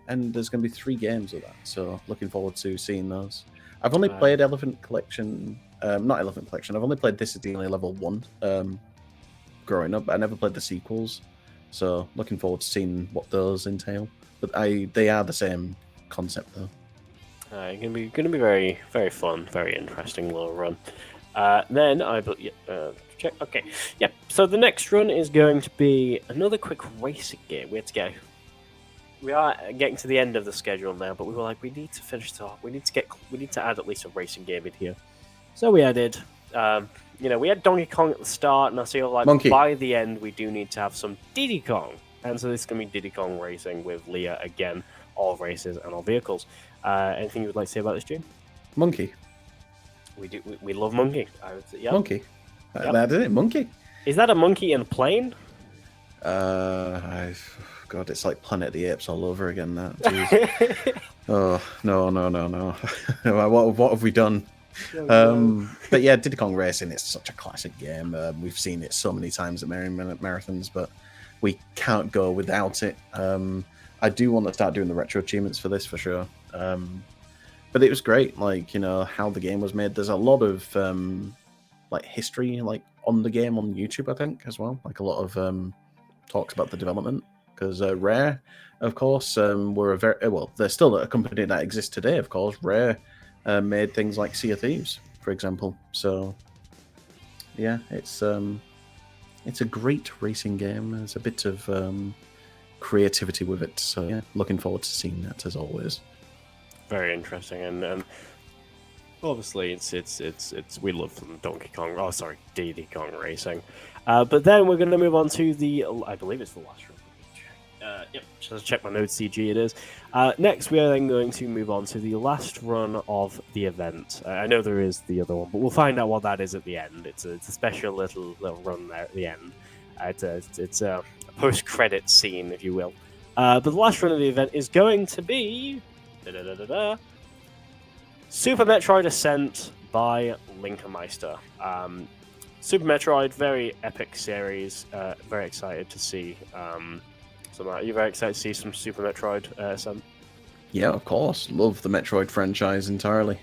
and there's going to be 3 games of that. So looking forward to seeing those. I've only played Elephant Collection. Not Elephant Collection. I've only played This Is the Only Level 1 growing up. I never played the sequels. So looking forward to seeing what those entail. But they are the same concept though. Going to be very, very fun, very interesting little run. Then check. Okay, yeah. So the next run is going to be another quick racing game. We are getting to the end of the schedule now, but we were like, we need to finish it off. We need to add at least a racing game in here. So we added. We had Donkey Kong at the start, and I feel like Monkey. By the end we do need to have some Diddy Kong, and so this is going to be Diddy Kong Racing with Leah again, all races and all vehicles. Anything you would like to say about this, Jim? Monkey. We love Monkey. Yep. Monkey. Yep. That is it. Monkey. Is that a monkey in a plane? God, it's like Planet of the Apes all over again. That. Oh no. What have we done? But yeah, Diddy Kong Racing, it's such a classic game. We've seen it so many times at marathons, but we can't go without it. I do want to start doing the retro achievements for this for sure. But it was great, how the game was made. There's a lot of history on the game on YouTube, I think, as well. A lot of talks about the development, because Rare, of course, were they're still a company that exists today, of course. Rare made things like Sea of Thieves, for example. So yeah, it's a great racing game. There's a bit of creativity with it. So yeah, looking forward to seeing that as always. Very interesting, and obviously it's we love Donkey Kong. Oh, sorry, Diddy Kong Racing. But then we're going to move on to I believe it's the last one. Yep, just check my notes. CG it is. Next, we are then going to move on to the last run of the event. I know there is the other one, but we'll find out what that is at the end. It's a special little run there at the end. It's a post-credit scene, if you will. But the last run of the event is going to be Super Metroid Ascent by Linkermeister. Super Metroid, very epic series. Very excited to see. Are you very excited to see some Super Metroid, Ascent? Yeah, of course. Love the Metroid franchise entirely.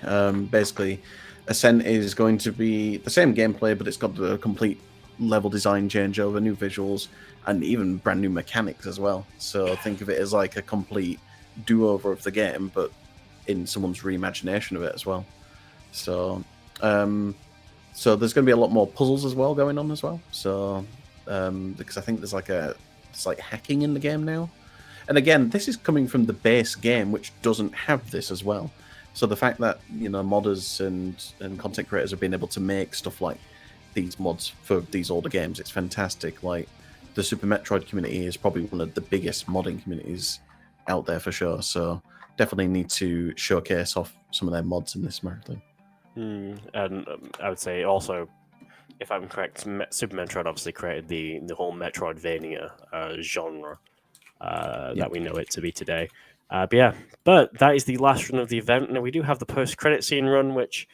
Basically, Ascent is going to be the same gameplay, but it's got the complete level design changeover, new visuals, and even brand new mechanics as well. So think of it as like a complete do-over of the game, but in someone's reimagination of it as well. So there's going to be a lot more puzzles as well going on as well. So because I think there's it's hacking in the game now. And again, this is coming from the base game, which doesn't have this as well. So the fact that modders and content creators have been able to make stuff like these mods for these older games, it's fantastic. The Super Metroid community is probably one of the biggest modding communities out there for sure. So definitely need to showcase off some of their mods in this marathon. And I would say also, if I'm correct, Super Metroid obviously created the whole Metroidvania genre that we know it to be today. But that is the last run of the event. Now we do have the post-credit scene run, which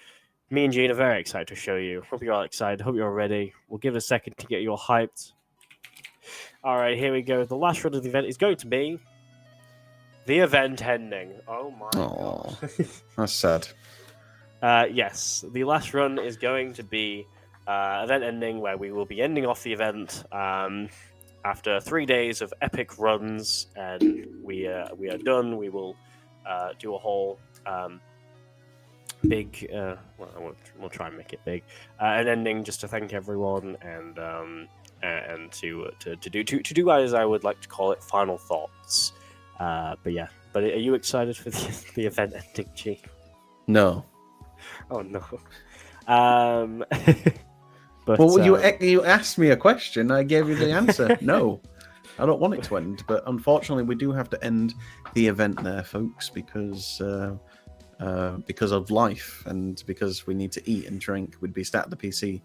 me and Gene are very excited to show you. Hope you're all excited. Hope you're ready. We'll give a second to get you all hyped. All right, here we go. The last run of the event is going to be the event ending. Oh my god. That's sad. Yes, the last run is going to be event ending, where we will be ending off the event after 3 days of epic runs, and we are done. We will do a whole big. We'll try and make it big. An ending just to thank everyone and to do as I would like to call it, final thoughts. But are you excited for the event ending, G? No. Oh no. But you asked me a question, I gave you the answer. No, I don't want it to end. But unfortunately, we do have to end the event there, folks, because of life and because we need to eat and drink. We'd be sat at the PC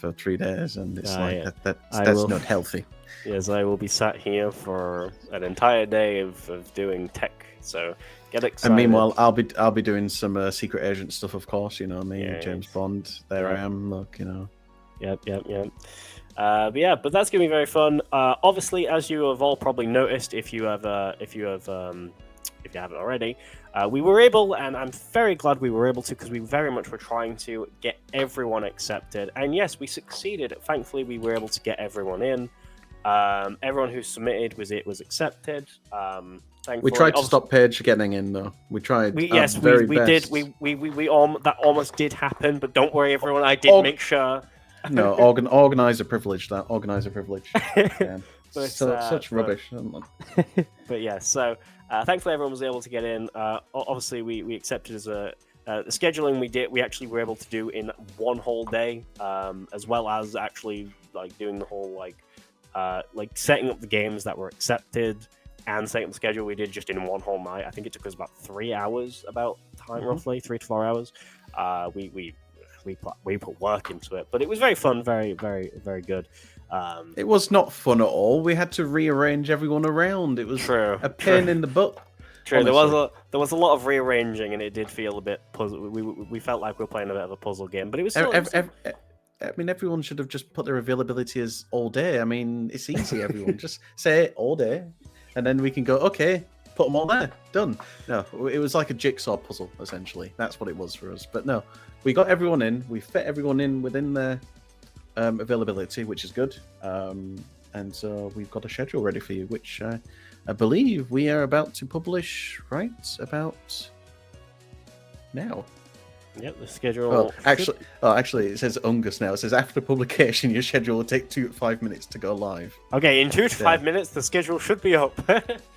for 3 days, and it's like I that's will- not healthy. Yes, I will be sat here for an entire day of doing tech. So get excited. And meanwhile, I'll be doing some secret agent stuff, of course. You know me, Yes. James Bond. There I am. Look, you know. Yep. But that's gonna be very fun. Obviously, as you have all probably noticed, if you haven't already, we were able, and I'm very glad we were able to, because we very much were trying to get everyone accepted, and yes, we succeeded. Thankfully, we were able to get everyone in. Everyone who submitted was accepted. We tried to stop Paige getting in, though. We tried. We best. did. That almost did happen, but don't worry, everyone. I did make sure. No, organizer privilege. That organizer privilege. Yeah. But, such rubbish. But yeah, so thankfully everyone was able to get in. Obviously, we accepted as the scheduling we actually were able to do in one whole day, as well as actually like doing the whole like setting up the games that were accepted and setting up the schedule. We did just in one whole night. I think it took us about 3 hours, roughly 3 to 4 hours. We put work into it, but it was very fun, very good. It was not fun at all. We had to rearrange everyone around. It was a pain in the butt. True, there was a lot of rearranging, and it did feel a bit puzzle. We felt like we were playing a bit of a puzzle game, but it was. I mean, everyone should have just put their availability as all day. I mean, it's easy. Everyone just say all day, and then we can go. Okay, put them all there. Done. No, it was like a jigsaw puzzle essentially. That's what it was for us. But no, we got everyone in. We fit everyone in within their availability, which is good. And so we've got a schedule ready for you, which I believe we are about to publish right about now. Yep, the schedule. Actually, it says Ungus now. It says after publication, your schedule will take 2 to 5 minutes to go live. Okay, in 2 to 5 minutes, the schedule should be up.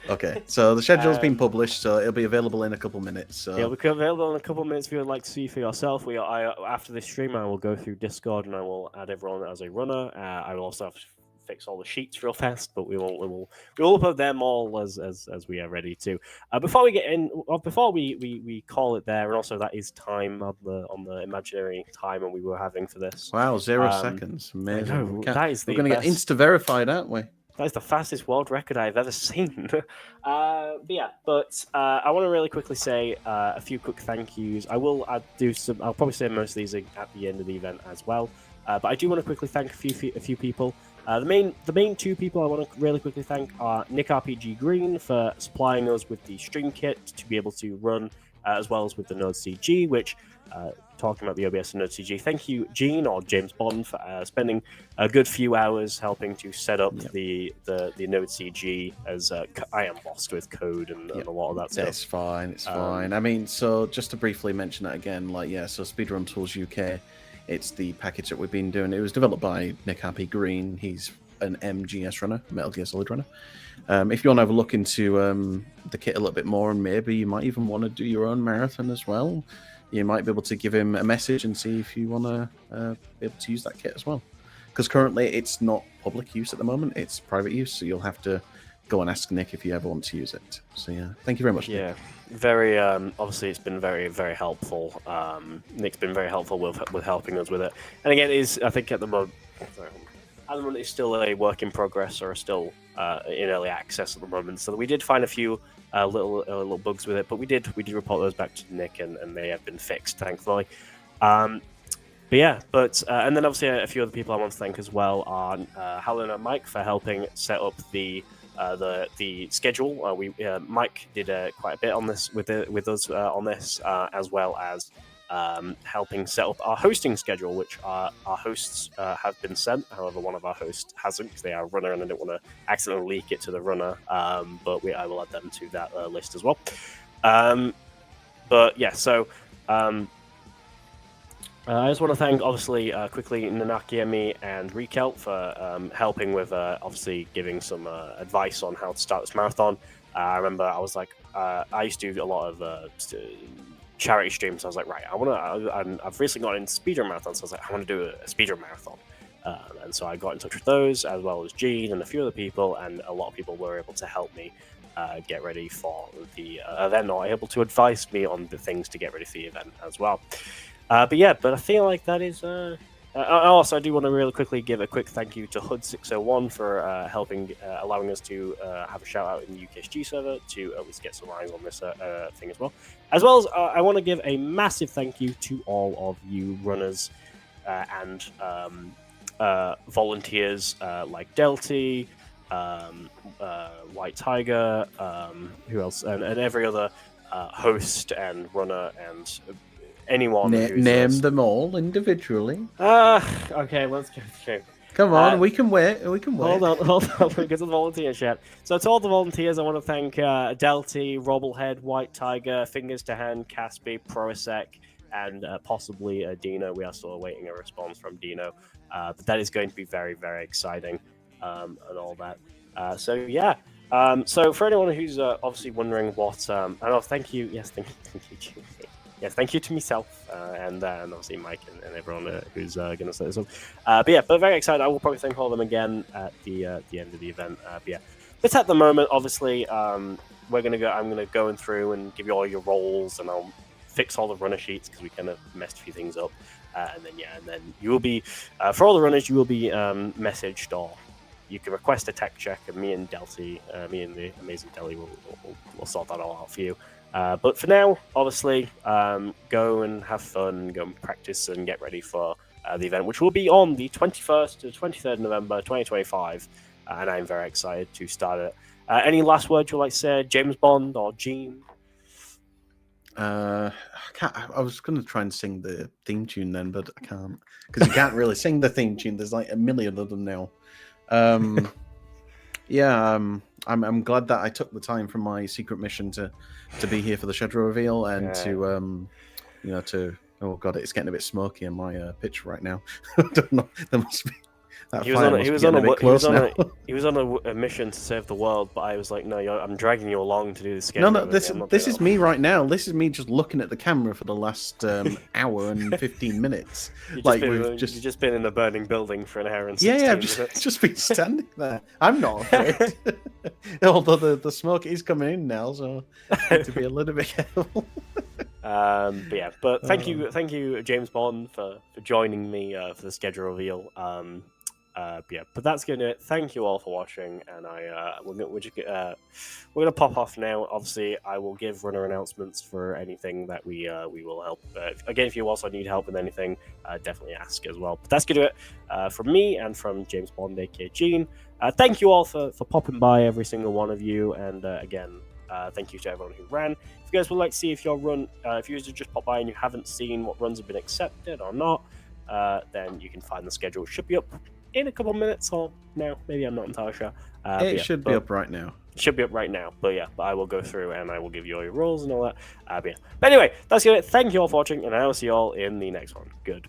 Okay, so the schedule's been published, so it'll be available in a couple minutes. So it'll be available in a couple of minutes if you would like to see for yourself. After this stream, I will go through Discord and I will add everyone as a runner. I will also have to fix all the sheets real fast, but we will put them all as we are ready to. Before we get in, before we call it there, and also that is time on the imaginary timer we were having for this. We're 0 seconds. Amazing. I know, that is we're going to get insta verified, aren't we? That is the fastest world record I've ever seen. I want to really quickly say a few quick thank yous. I'll probably say most of these at the end of the event as well. But I do want to quickly thank a few people. The main 2 people I want to really quickly thank are Nick RPG Green for supplying us with the stream kit to be able to run, as well as with the Node CG, which, talking about the OBS and Node CG, thank you, Gene, or James Bond, for spending a good few hours helping to set up the Node CG, as I am lost with code and a lot of that stuff. It's fine. I mean, so just to briefly mention that again, so Speedrun Tools UK, it's the package that we've been doing. It was developed by Nick Happy Green. He's an MGS runner, Metal Gear Solid runner. If you want to have a look into the kit a little bit more, and maybe you might even want to do your own marathon as well, you might be able to give him a message and see if you want to be able to use that kit as well. Because currently it's not public use at the moment, it's private use, so you'll have to go and ask Nick if you ever want to use it. So yeah, thank you very much, Nick. Very obviously it's been very, very helpful. Nick's been very helpful with helping us with it. And again, I think at the moment it's still a work in progress, or still in early access at the moment. So we did find a few little bugs with it, but we did report those back to Nick, and they have been fixed, thankfully. And then obviously a few other people I want to thank as well are Helen and Mike for helping set up the schedule. Mike did quite a bit on this with us on this, as well as helping set up our hosting schedule, which our hosts have been sent. However, one of our hosts hasn't, because they are a runner and I don't want to accidentally leak it to the runner. But I will add them to that list as well. I just want to thank, obviously, quickly Nanakiemi and Rekelt for helping with, obviously, giving some advice on how to start this marathon. I remember I used to do a lot of charity streams. So I was like, right, I've recently got into speedrun marathons, so I was like, I want to do a speedrun marathon. And so I got in touch with those, as well as Gene and a few other people, and a lot of people were able to help me get ready for the event, or able to advise me on the things to get ready for the event as well. But I feel like that is Also, I do want to really quickly give a quick thank you to HUD601 for helping, allowing us to have a shout out in the UKSG server to at least get some eyes on this thing as well. As I want to give a massive thank you to all of you runners and volunteers like Delty, White Tiger, who else, and every other host and runner and anyone who's name them all individually. Okay, let's go through. Come on, we can wait. We can wait. Hold on. We'll get to the volunteer chat. So to all the volunteers, I want to thank Delty, Robblehead, White Tiger, Fingers to Hand, Caspi, Proasec, and possibly Dino. We are still awaiting a response from Dino, but that is going to be very, very exciting and all that. So yeah. So for anyone who's obviously wondering what, thank you. Yes, thank you. Yes, thank you to myself and obviously Mike and everyone who's going to set this up. But very excited. I will probably thank all of them again at the end of the event. But at the moment, obviously, we're gonna go. I'm gonna go through and give you all your roles, and I'll fix all the runner sheets because we kind of messed a few things up. And then you will be for all the runners, you will be messaged, or you can request a tech check, and me and Delty, me and the amazing Delty will sort that all out for you. But for now, obviously, go and have fun, go and practice and get ready for the event, which will be on the 21st to 23rd November 2025. And I'm very excited to start it. Any last words you'd like to say, James Bond or Gene? I was going to try and sing the theme tune then, but I can't. Because you can't really sing the theme tune. There's like a million of them now. I'm glad that I took the time from my secret mission to be here for the schedule reveal and to oh god, it's getting a bit smoky in my pitch right now. I don't know. There must be. He was on a mission to save the world, but I was like, no, I'm dragging you along to do this. No, this is me right now. This is me just looking at the camera for the last hour and 15 minutes. You've just been in a burning building for an hour and 16 minutes. I've just been standing there. I'm not afraid. Although the smoke is coming in now, so I need to be a little bit careful. But thank you, James Bond, for joining me for the schedule reveal. But that's gonna do it. Thank you all for watching, and we're gonna pop off now. Obviously, I will give runner announcements for anything that we will help. Again, if you also need help with anything, definitely ask as well. But that's gonna do it from me and from James Bond, aka Gene. Thank you all for popping by, every single one of you, and again, thank you to everyone who ran. If you guys would like to see if your run, if you just pop by and you haven't seen what runs have been accepted or not, then you can find the schedule. It should be up in a couple of minutes, or now, maybe, I'm not entirely sure. It should be up right now. It should be up right now, but I will go through and I will give you all your roles and all that. But anyway, that's it. Thank you all for watching, and I will see you all in the next one. Good.